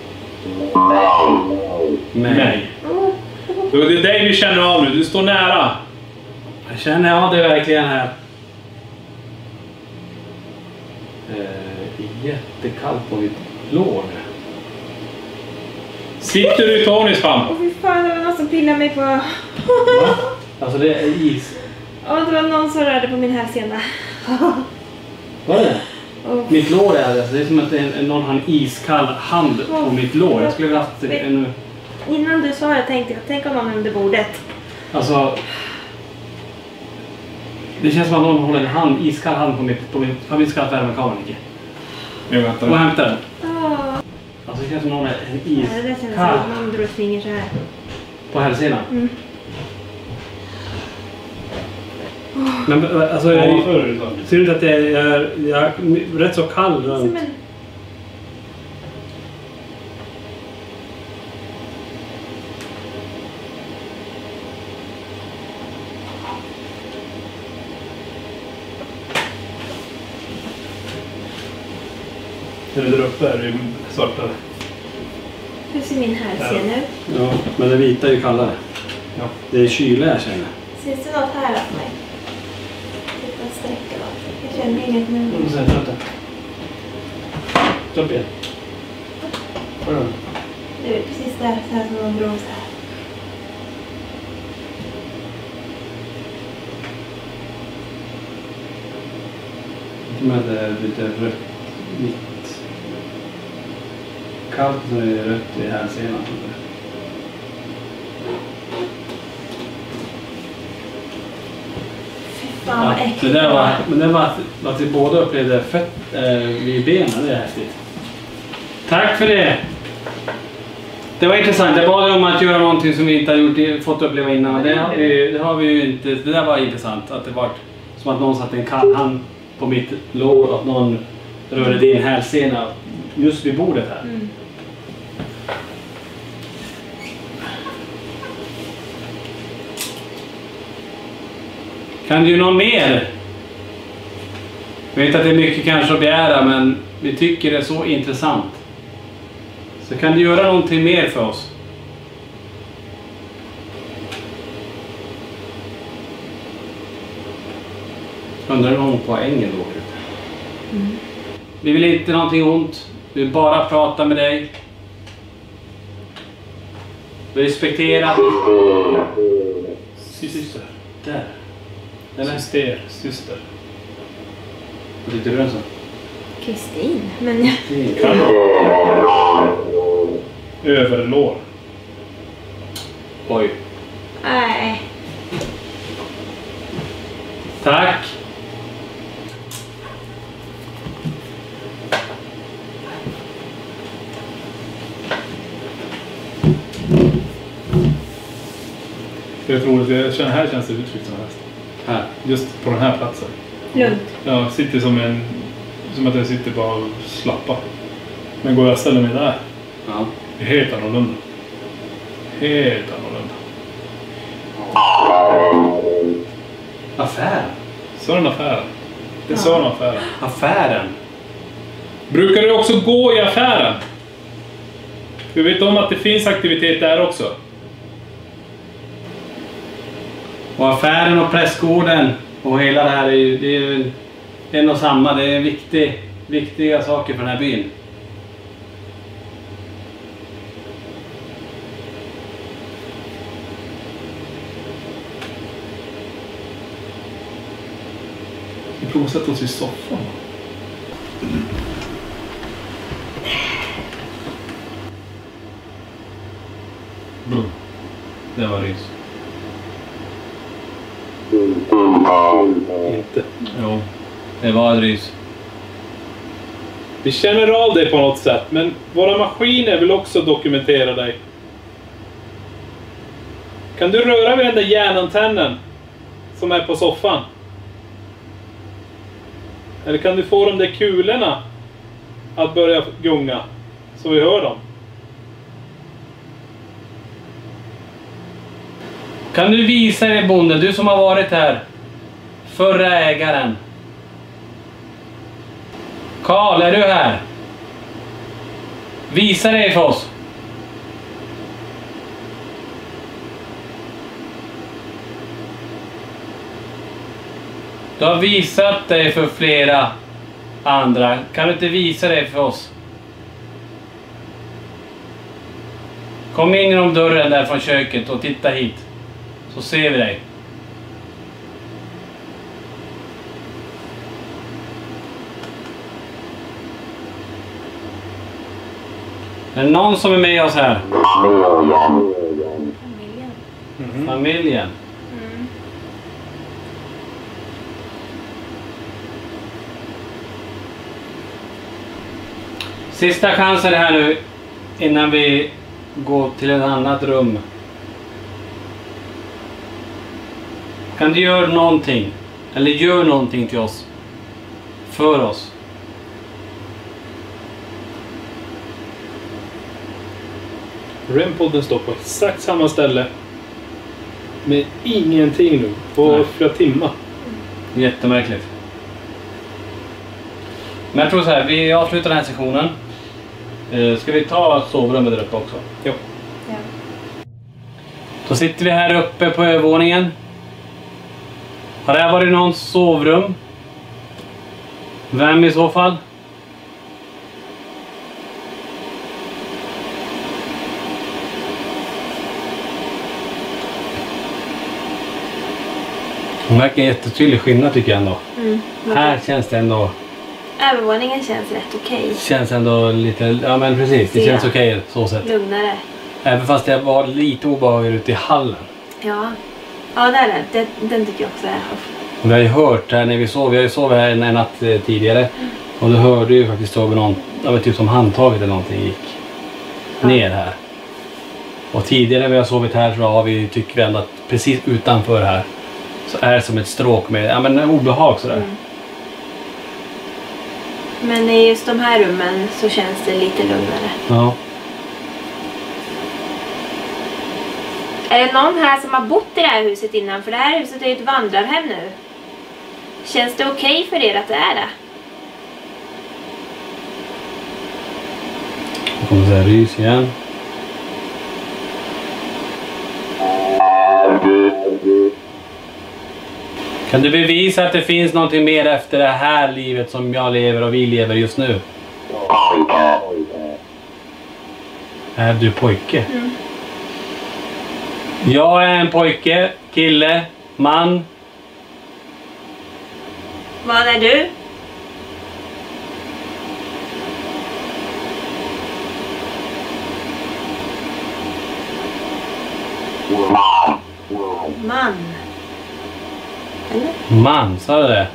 Nej. Det är dig vi känner av nu, du står nära. Jag känner av det verkligen här. Jättekallt på mitt lår. Sitter du i Tonys famn? Åh fy fan, det var någon som pillade mig på... Va? Alltså det är is. Ja, det var någon som rörde på min hälsena. Vad är det? Oh. Mitt lår är det. Det är som att någon har en iskall hand på mitt lår. Jag skulle vilja haft en... Innan du sa det tänkte jag, tänk om någon under bordet. Alltså... Det känns som att någon håller en iskall hand på min... Har vi skaffat värmekameran, Nicke? Jag väntar. Gå och hämta den. Åh. Alltså det känns som någon är en Ja, det där kändes som iskall att någon drog ett finger så här. på hälsenan. Mm. Men alltså... Ja, ser du inte att jag är rätt så kall runt? Som en... Är det där uppe? Är det svartare? Hur ser min hälsena ut? Ja, men det vita är ju kallare. Ja. Det är kyla jag känner. Syns det något här åt mig? Titta, sträcka något. Jag känner inget nu. Stopp igen. Det är precis där, så här som någon drog så här. Med lite rött, vitt. Kallt så är det rött i hälsenan. Fy fan vad äckligt. Det där var, men det var att vi båda upplevde vid benen, det är häftigt. Tack för det! Det var intressant. Jag bad om att göra någonting som vi inte har fått uppleva innan. Det har vi ju inte. Det där var intressant. Att det var som att någon satte en kall hand på mitt lår och att någon rörde din hälsena just vid bordet här. Mm. Kan du någon mer? Jag vet att det är mycket kanske att begära, men vi tycker det är så intressant. Så kan du göra någonting mer för oss? Undrar om poängen då. Vi vill inte någonting ont. Vi vill bara prata med dig. Vi respekterar. Syster. Där. Eller? Syster. Vad tyckte du den så? Kristin, men jag... Kan överlår. Oj. Nej. Tack. Jag tror att här känns det uttryckt som helst. Här. Just på den här platsen. Lugnt. Jag sitter som att jag sitter bara och slappar. Men går jag och ställer mig där. Ja. Det är helt annorlunda. Helt annorlunda. Affären. Sådan affären. Det är sådan affären. Affären. Brukar du också gå i affären? Du vet om att det finns aktivitet där också. Och affären och prästgården och hela det här är ju en och samma. Det är en viktig viktiga saker för den här byn. Vi provar att sätta oss i soffan. Det var rys. Inte. Jo, det var ett rys. Vi känner av dig på något sätt, men våra maskiner vill också dokumentera dig. Kan du röra vid den där järnantennen som är på soffan? Eller kan du få de där kulorna att börja gunga så vi hör dem? Kan du visa dig, bonde, du som har varit här? Förra ägaren. Karl, är du här? Visa dig för oss. Du har visat dig för flera andra. Kan du inte visa dig för oss? Kom in genom dörren där från köket och titta hit. Så ser vi dig. Är det någon som är med oss här? Familjen. Familjen. Mm. Sista chansen här nu innan vi går till ett annat rum. Kan du göra någonting? Eller gör någonting till oss? För oss? REM-podden står på exakt samma ställe. Med ingenting nu. På flera timmar. Jättemärkligt. Men jag tror så här, vi avslutar den här sessionen. Ska vi ta sovrummet där uppe också? Ja. Ja. Då sitter vi här uppe på övervåningen. Har det här varit någons sovrum? Vem i så fall? Det verkar en jättetydlig skillnad tycker jag ändå. Mm. Här känns det ändå... Övervåningen känns rätt okej. Känns ändå lite... Ja men precis, det känns okej så sätt. Lugnare. Även fast det var lite obehagligt ute i hallen. Ja. Ja, där är det. Den tycker jag också är. Vi har ju hört här när vi sov. Vi har ju sovit här en natt tidigare. Och då hörde ju faktiskt sov någon... Ja men typ som handtaget eller någonting gick ner här. Och tidigare när vi har sovit här så har vi, tycker vi ändå att precis utanför här så är det som ett stråk med ja, men obehag sådär. Mm. Men i just de här rummen så känns det lite lugnare. Ja. Är det någon här som har bott i det här huset innan? För det här huset är ju ett vandrarhem nu. Känns det okej för er att det är det? Nu kommer det här rys igen. Kan du bevisa att det finns någonting mer efter det här livet som jag lever och vi lever just nu? Är du pojke? Mm. Jag är en pojke, kille, man. Vad är du? Man. Eller? Man, sa du det?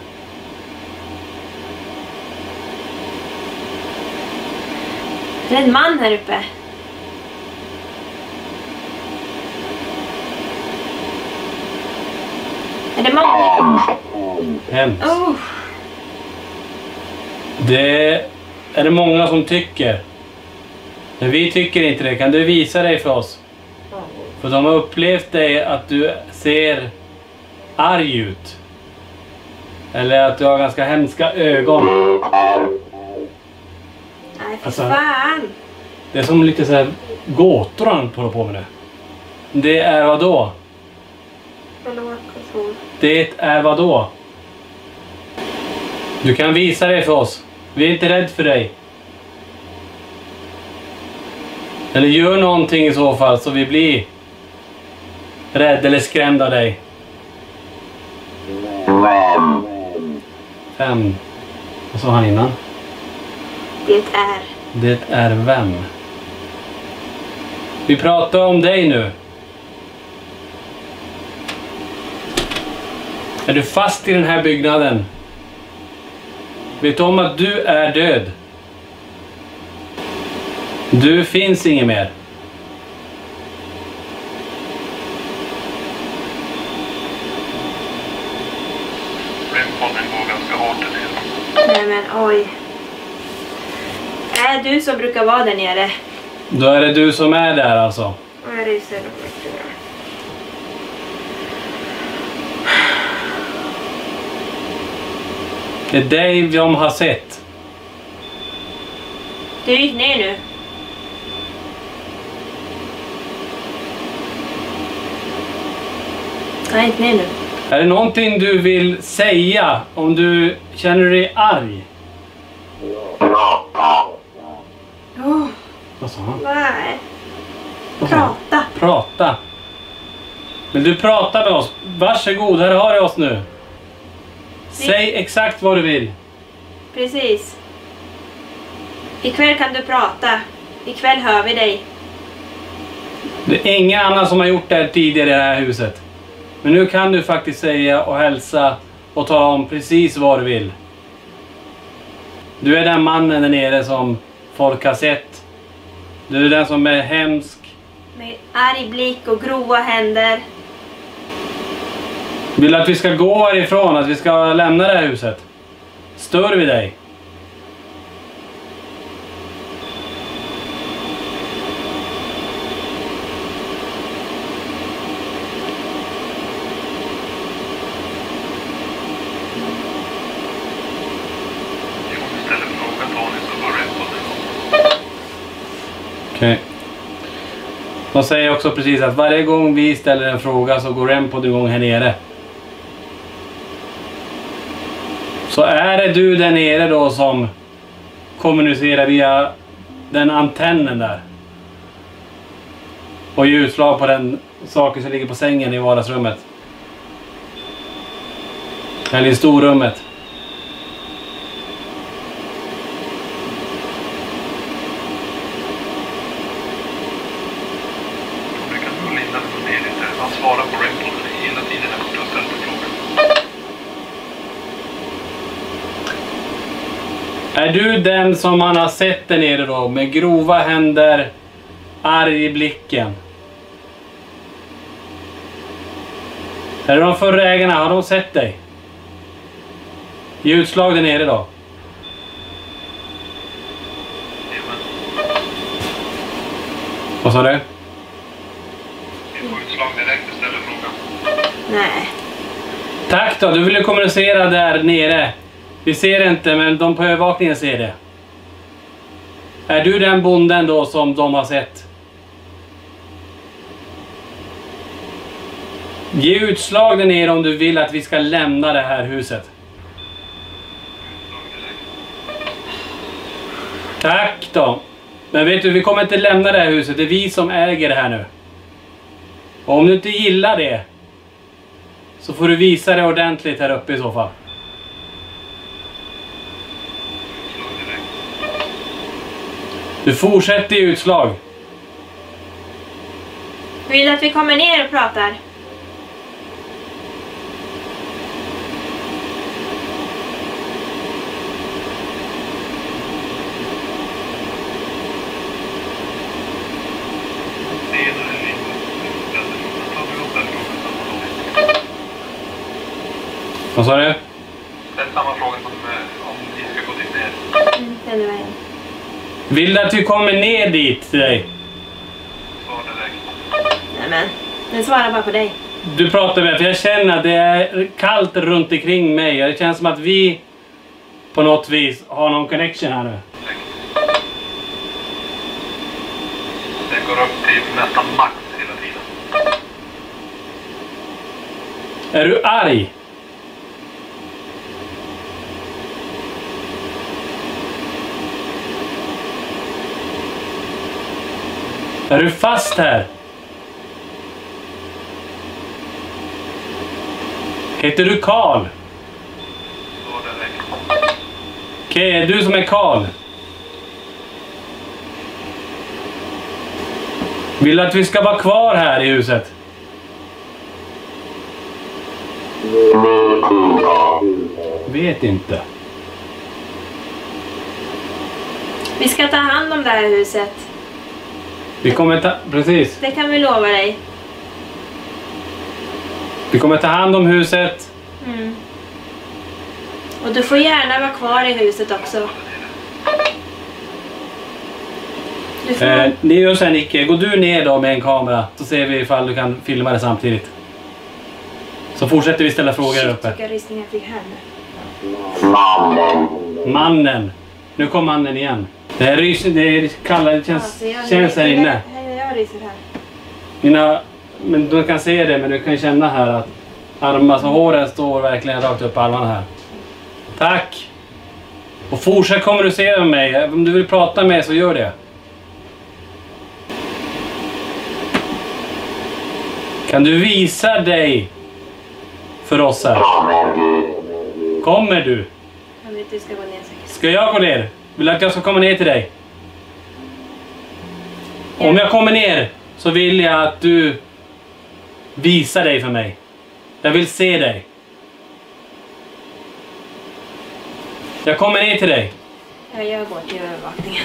Det är en man här uppe. Är det många? Hemskt. Oh. Det är det många som tycker. Men vi tycker inte det. Kan du visa dig för oss? För de har upplevt dig att du ser arg ut. Eller att du har ganska hemska ögon. Nej, för Alltså- fan. Det är som lite så här gåtor han håller på med nu. Det är vad då? Förlåt, kontor. Det är vad då? Du kan visa dig för oss. Vi är inte rädd för dig. Eller gör någonting i så fall så vi blir rädd eller skrämda av dig. 5. Vad sa han innan? Det är vem? Vi pratar om dig nu. Är du fast i den här byggnaden? Vet du om att du är död? Du finns inget mer. Rempodden går ganska hårt där nere. Nej men oj. Är du som brukar vara där nere? Då är det du som är där alltså. Jag ryser roligt. Det är dig de har sett. Du gick ner nu. Nej, inte ner nu. Är det någonting du vill säga om du känner dig arg? Oh, Vad sa han? nej. Vad sa han? Prata. Prata. Vill du prata med oss? Varsågod, här har du oss nu. Säg exakt vad du vill. Precis. Ikväll kan du prata. Ikväll hör vi dig. Det är ingen annan som har gjort det här tidigare i det här huset. Men nu kan du faktiskt säga och hälsa och tala om precis vad du vill. Du är den mannen där nere som folk har sett. Du är den som är hemsk. Med arg blick och grova händer. Vill att vi ska gå härifrån, att vi ska lämna det här huset? Stör vi dig? Om du ställer frågan Tony så går Rempodden. Okej. De säger också precis att varje gång vi ställer en fråga så går Rempodden igång här nere. Så är det du där nere då som kommunicerar via den antennen där. Och ger utslag på den saker som ligger på sängen i vardagsrummet. Eller i storrummet. Du kan nog linda dig ner lite. Han svarar på Rempodden hela tiden när du ställer frågan. Är du den som man har sett där nere då? Med grova händer, arg i blicken. Är det de förra ägarna? Har de sett dig? Ge utslag där nere då. Jajamän. Vad sa du? Vi får utslag direkt du ställer frågan. Nej. Tack då, du ville kommunicera där nere. Vi ser inte, men de på övervakningen ser det. Är du den bonden då som de har sett? Ge utslag där nere om du vill att vi ska lämna det här huset. Utslag direkt. Tack då. Men vet du, vi kommer inte lämna det här huset. Det är vi som äger det här nu. Och om du inte gillar det så får du visa det ordentligt här uppe i så fall. Utslag direkt. Du fortsätter i utslag. Vill du att vi kommer ner och pratar? Senare linda. Ställer frågan. Ta du upp den frågan samma dag. Vad sa du? Ställ samma fråga som om vi ska gå dit ner. Den vägen. Vill du att vi kommer ner dit till dig? Svar direkt. Nej men. Den svarar bara på dig. Du pratar med, för jag känner att det är kallt runt omkring mig. Det känns som att vi på något vis har någon connection här nu. Den går upp till nästan max hela tiden. Är du arg? Är du fast här? Heter du Karl? Ja, det räcker. Okej, är du som är Karl? Vill du att vi ska vara kvar här i huset? Vet inte. Vi ska ta hand om det här huset. Vi kommer ta... Precis. Det kan vi lova dig. Vi kommer ta hand om huset. Mm. Och du får gärna vara kvar i huset också. Du får... Ni gör sen Nicke. Går du ner då med en kamera så ser vi ifall du kan filma det samtidigt. Så fortsätter vi ställa frågor här uppe. Vilka rysningar fick här nu? Mannen. Nu kom mannen igen. Det här det är kallt, det känns här inne. Jag ryser här. Men du kan se det, men du kan känna här att så håren står verkligen rakt upp på armarna här. Tack! Och fortsätt kommunicera med mig. Om du vill prata med mig så gör det. Kan du visa dig för oss här? Kommer du? Jag vet att du ska gå ner säkert. Ska jag gå ner? Vill du att jag ska komma ner till dig? Om jag kommer ner så vill jag att du visar dig för mig. Jag vill se dig. Jag kommer ner till dig. Ja, jag går till övervakningen.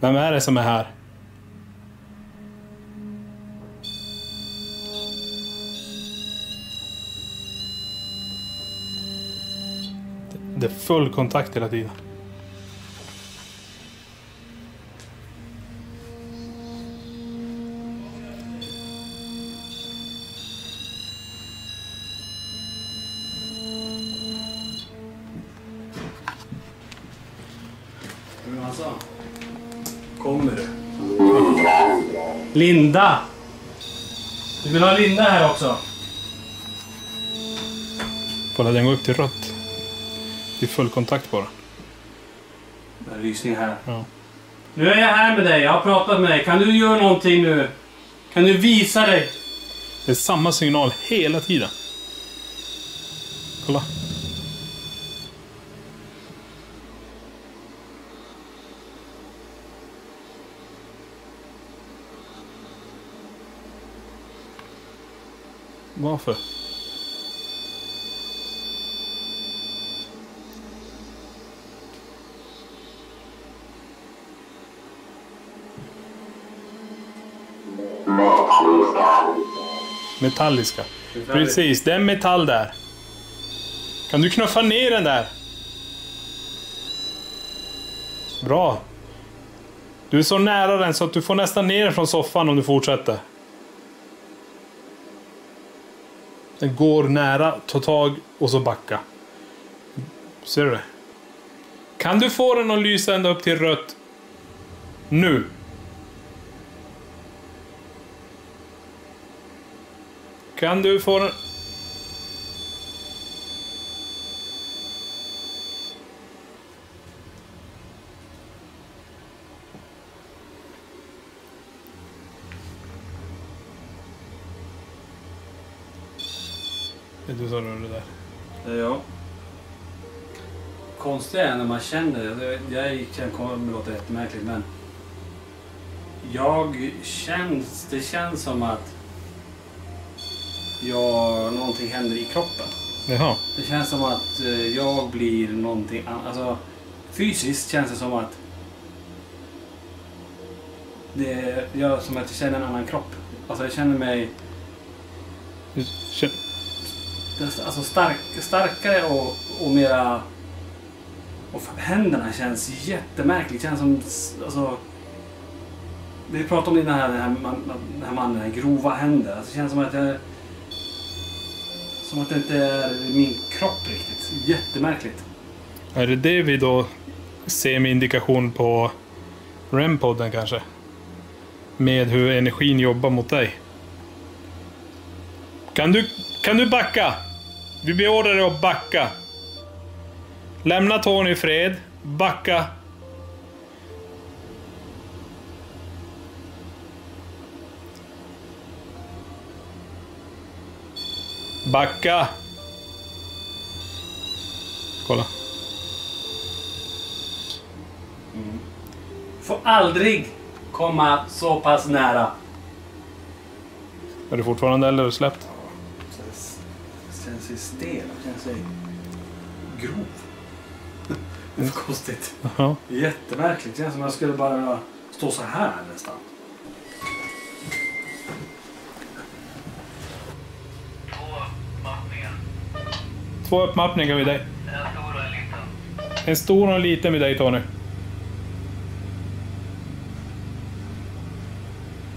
Vem är det som är här? Det är full kontakt hela tiden. Kommer du? Linda! Du vill ha Linda här också? Kolla, den går upp till rött. Det är full kontakt bara. Det är rysning här. Ja. Nu är jag här med dig. Jag har pratat med dig. Kan du göra någonting nu? Kan du visa dig? Det är samma signal hela tiden. Kolla. Varför? Metalliska. Precis, det är metall där. Kan du knuffa ner den där? Bra. Du är så nära den så att du får nästan ner den från soffan om du fortsätter. Den går nära, ta tag och så backa. Ser du det? Kan du få den att lysa ända upp till rött? Nu. Kan du få den... Det är du som rör det där. Det är jag. Konstigt är när man känner det. Jag kommer att låta jättemärkligt, men det känns som att någonting händer i kroppen. Jaha. Det känns som att jag blir någonting annat. Alltså, fysiskt känns det som att det gör som att jag känner en annan kropp. Alltså jag känner mig alltså starkare och mera... Och händerna känns jättemärkligt. Känns som... Alltså, vi pratade om den här mannen, här grova händer. Alltså, det känns som att jag... Som att det inte är min kropp riktigt. Jättemärkligt. Är det vi då ser med indikation på REM-podden kanske? Med hur energin jobbar mot dig. Kan du backa? Vi beordrar dig att backa. Lämna Tony i fred. Backa. Backa. Kolla. Får aldrig komma så pass nära. Är du fortfarande eller släppt? Känns sig stel. Känns sig grov. Det är för konstigt. Ja. Jättemärkligt. Det känns som att jag skulle bara stå så här nästan. 2 mappningar. 2 uppmappningar vid dig. En stor och en liten. En stor och en liten vid dig, Tony.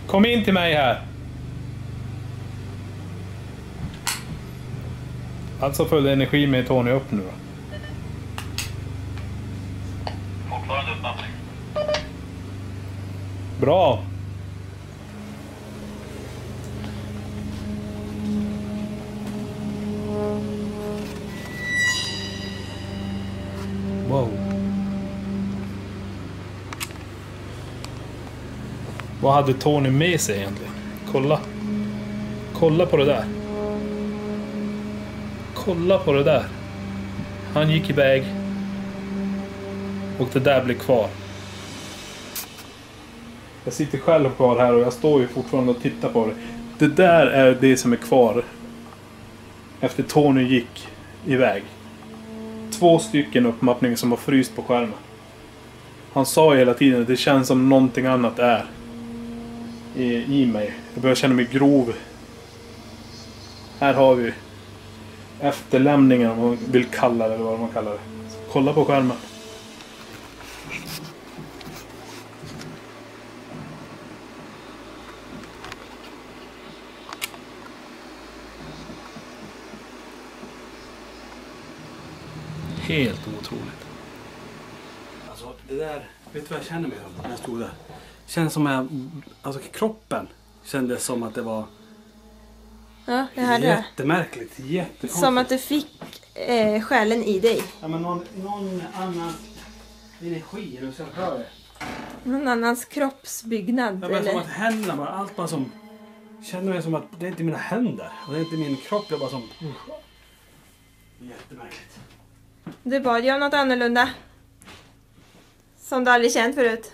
Kom in till mig här. Alltså följde energi med Tony upp nu då. Fortfarande uppmappning. Bra. Wow. Vad hade Tony med sig egentligen? Kolla. Kolla på det där. Kolla på det där. Han gick iväg. Och det där blev kvar. Jag sitter själv kvar här och jag står ju fortfarande och tittar på det. Det där är det som är kvar. Efter Tony gick iväg. 2 stycken uppmappningar som har fryst på skärmen. Han sa hela tiden att det känns som någonting annat är i mig. Jag börjar känna mig grov. Här har vi efterlämningen, om man vill kalla det, eller vad man kallar det. Så kolla på skärmen. Helt otroligt. Alltså det där, vet du vad jag känner mig som när jag stod där? Känns som att alltså kroppen kändes som att det var Ja, jag hörde det. jättemärkligt, jättekonstigt. Som att du fick själen i dig. Ja, men någon annan energi, eller så jag hör det. Någon annans kroppsbyggnad. Ja, men eller? som att händerna bara, allt bara som... Känner mig som att det är inte mina händer. Och det är inte min kropp, jag bara som... Jättemärkligt. Du bad ju om något annorlunda. Som du aldrig känt förut.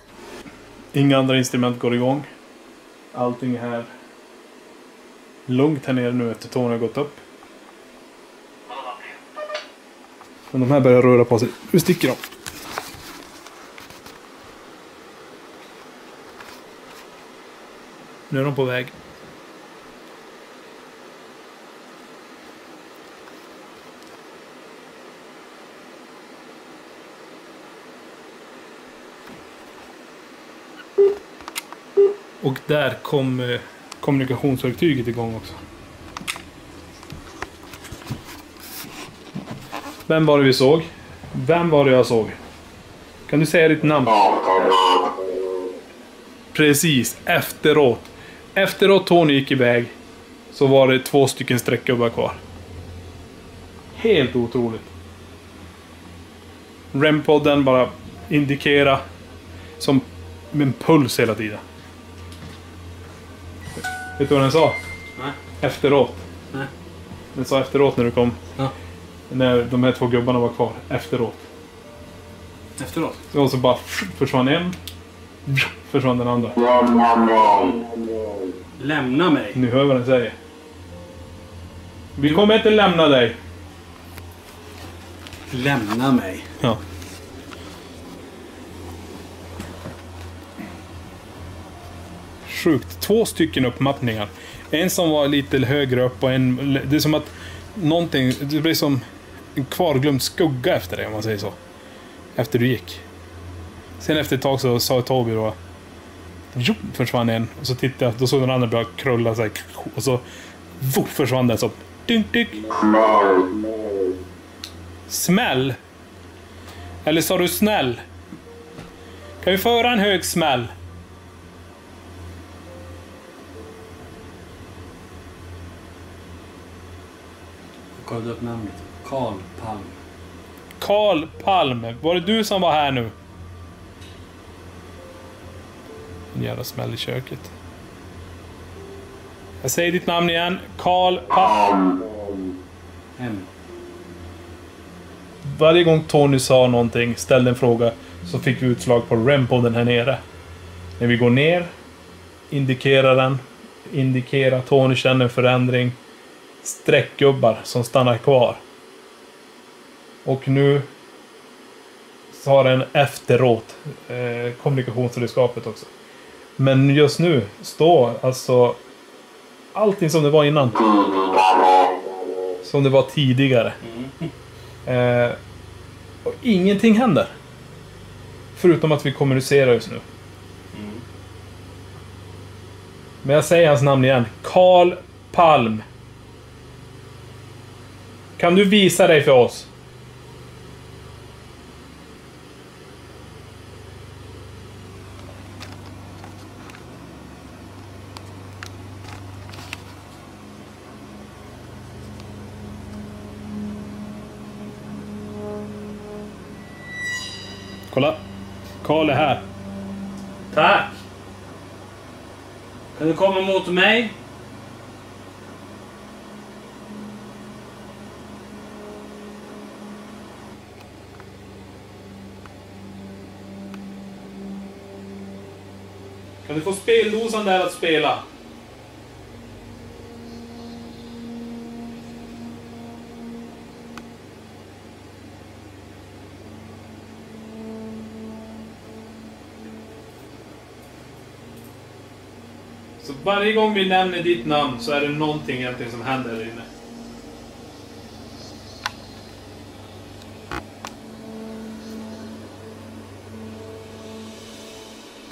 Inga andra instrument går igång. Allting är här lugnt här nere nu efter Tony har gått upp. Men de här börjar röra på sig. Hur sticker de? Nu är de på väg. Och där kom kommunikationsverktyget igång också. Vem var det vi såg? Vem var det jag såg? Kan du säga ditt namn? Precis, efteråt. Efteråt Tony gick iväg så var det 2 stycken streckgubbar kvar. Helt otroligt. REM-podden bara indikera som en puls hela tiden. Vet du vad den sa? Nej. Efteråt. Nej. Den sa efteråt när du kom. Ja. När de här 2 gubbarna var kvar. Efteråt. Efteråt? Och så bara försvann en. Försvann den andra. Lämna mig. Nu hör vad den säger. Vi kommer inte lämna dig. Lämna mig. Ja. sjukt. 2 stycken uppmappningar. En som var lite högre upp och en... Det är som att någonting... Det blir som en kvarglömd skugga efter det, om man säger så. Efter du gick. Sen efter ett tag så sa Toby då... Jo, försvann en. Och så tittade jag, då såg den andra börja krulla sig. Och så... försvann den så... Dink, dink. Smäll? Eller sa du snäll? Kan vi föra en hög smäll? Jag kollade upp namnet. Carl Palm. Carl Palm. Var det du som var här nu? En jävla smäll i köket. Jag säger ditt namn igen. Carl Palm. Varje gång Tony sa någonting, ställde en fråga, så fick vi utslag på REM-podden här nere. När vi går ner, indikerar den. Indikerar Tony känner en förändring. Streckgubbar som stannar kvar. Och nu så har den efteråt kommunikationsredskapet också. Men just nu står alltså allting som det var innan. Som det var tidigare. Och ingenting händer. Förutom att vi kommunicerar just nu. Men jag säger hans namn igen. Carl Palm. Kan du visa dig för oss? Kolla. Carl är här. Tack! Kan du komma mot mig? Kan du få speldosan där att spela? Så varje gång vi nämner ditt namn så är det någonting egentligen som händer där inne.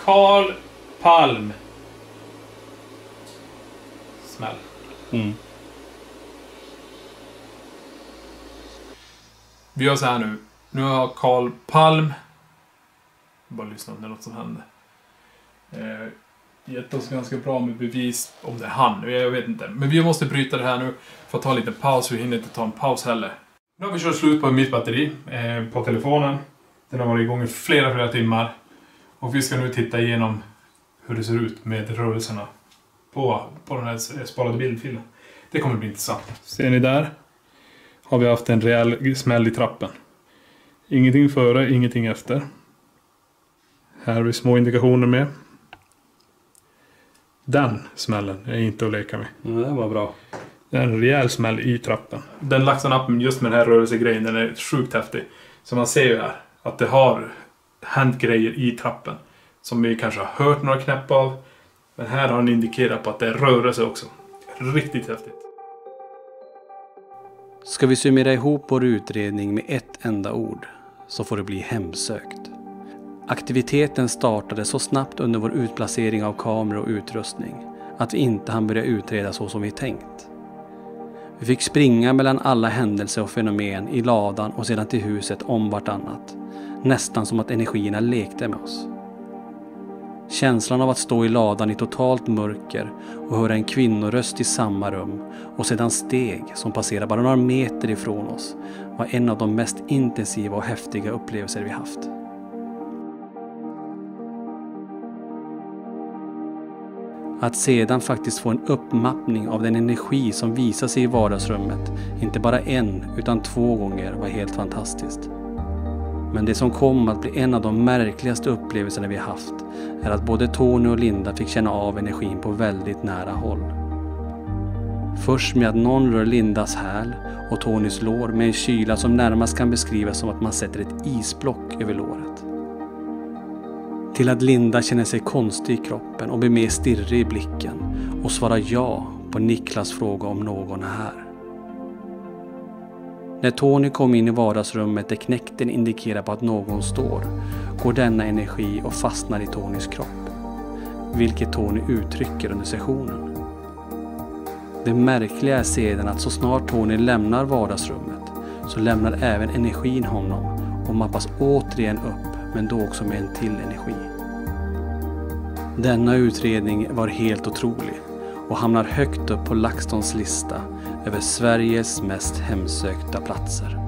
Carl Palm. Smäll. Vi gör så här nu. Nu har Carl Palm bara lyssnat när något som hände. Gett oss ganska bra med bevis om det är han. Jag vet inte. Men vi måste bryta det här nu för att ta lite paus. Vi hinner inte ta en paus heller. Nu har vi kört slut på mitt batteri på telefonen. Den har varit igång i flera timmar. Och vi ska nu titta igenom hur det ser ut med rörelserna på den här sparade bildfilen. Det kommer bli intressant. Ser ni där? Har vi haft en rejäl smäll i trappen. Ingenting före, ingenting efter. Här har vi små indikationer med. Den smällen är inte att leka med. Ja, det var bra. Det är en rejäl smäll i trappen. Den laxanappen just med den här rörelsegrejen, den är sjukt häftig. Så man ser ju här att det har hänt grejer i trappen. Som vi kanske har hört några knäpp av. Men här har den indikerat på att det är rörelse också. Riktigt häftigt. Ska vi summera ihop vår utredning med ett enda ord så får det bli hemsökt. Aktiviteten startade så snabbt under vår utplacering av kameror och utrustning att vi inte hann börja utreda så som vi tänkt. Vi fick springa mellan alla händelser och fenomen i ladan och sedan till huset om vartannat. Nästan som att energierna lekte med oss. Känslan av att stå i ladan i totalt mörker och höra en kvinnoröst i samma rum och sedan steg som passerar bara några meter ifrån oss var en av de mest intensiva och häftiga upplevelser vi haft. Att sedan faktiskt få en uppmappning av den energi som visar sig i vardagsrummet, inte bara en utan 2 gånger, var helt fantastiskt. Men det som kom att bli en av de märkligaste upplevelserna vi haft är att både Tony och Linda fick känna av energin på väldigt nära håll. Först med att någon rör Lindas häl och Tonys lår med en kyla som närmast kan beskrivas som att man sätter ett isblock över låret. Till att Linda känner sig konstig i kroppen och blir mer stirrig i blicken och svarar ja på Niklas fråga om någon är här. När Tony kom in i vardagsrummet där knäkten indikerar på att någon står, går denna energi och fastnar i Tonys kropp, vilket Tony uttrycker under sessionen. Det märkliga är sedan att så snart Tony lämnar vardagsrummet så lämnar även energin honom och mappas återigen upp, men då också med en till energi. Denna utredning var helt otrolig och hamnar högt upp på LaxTons lista över Sveriges mest hemsökta platser.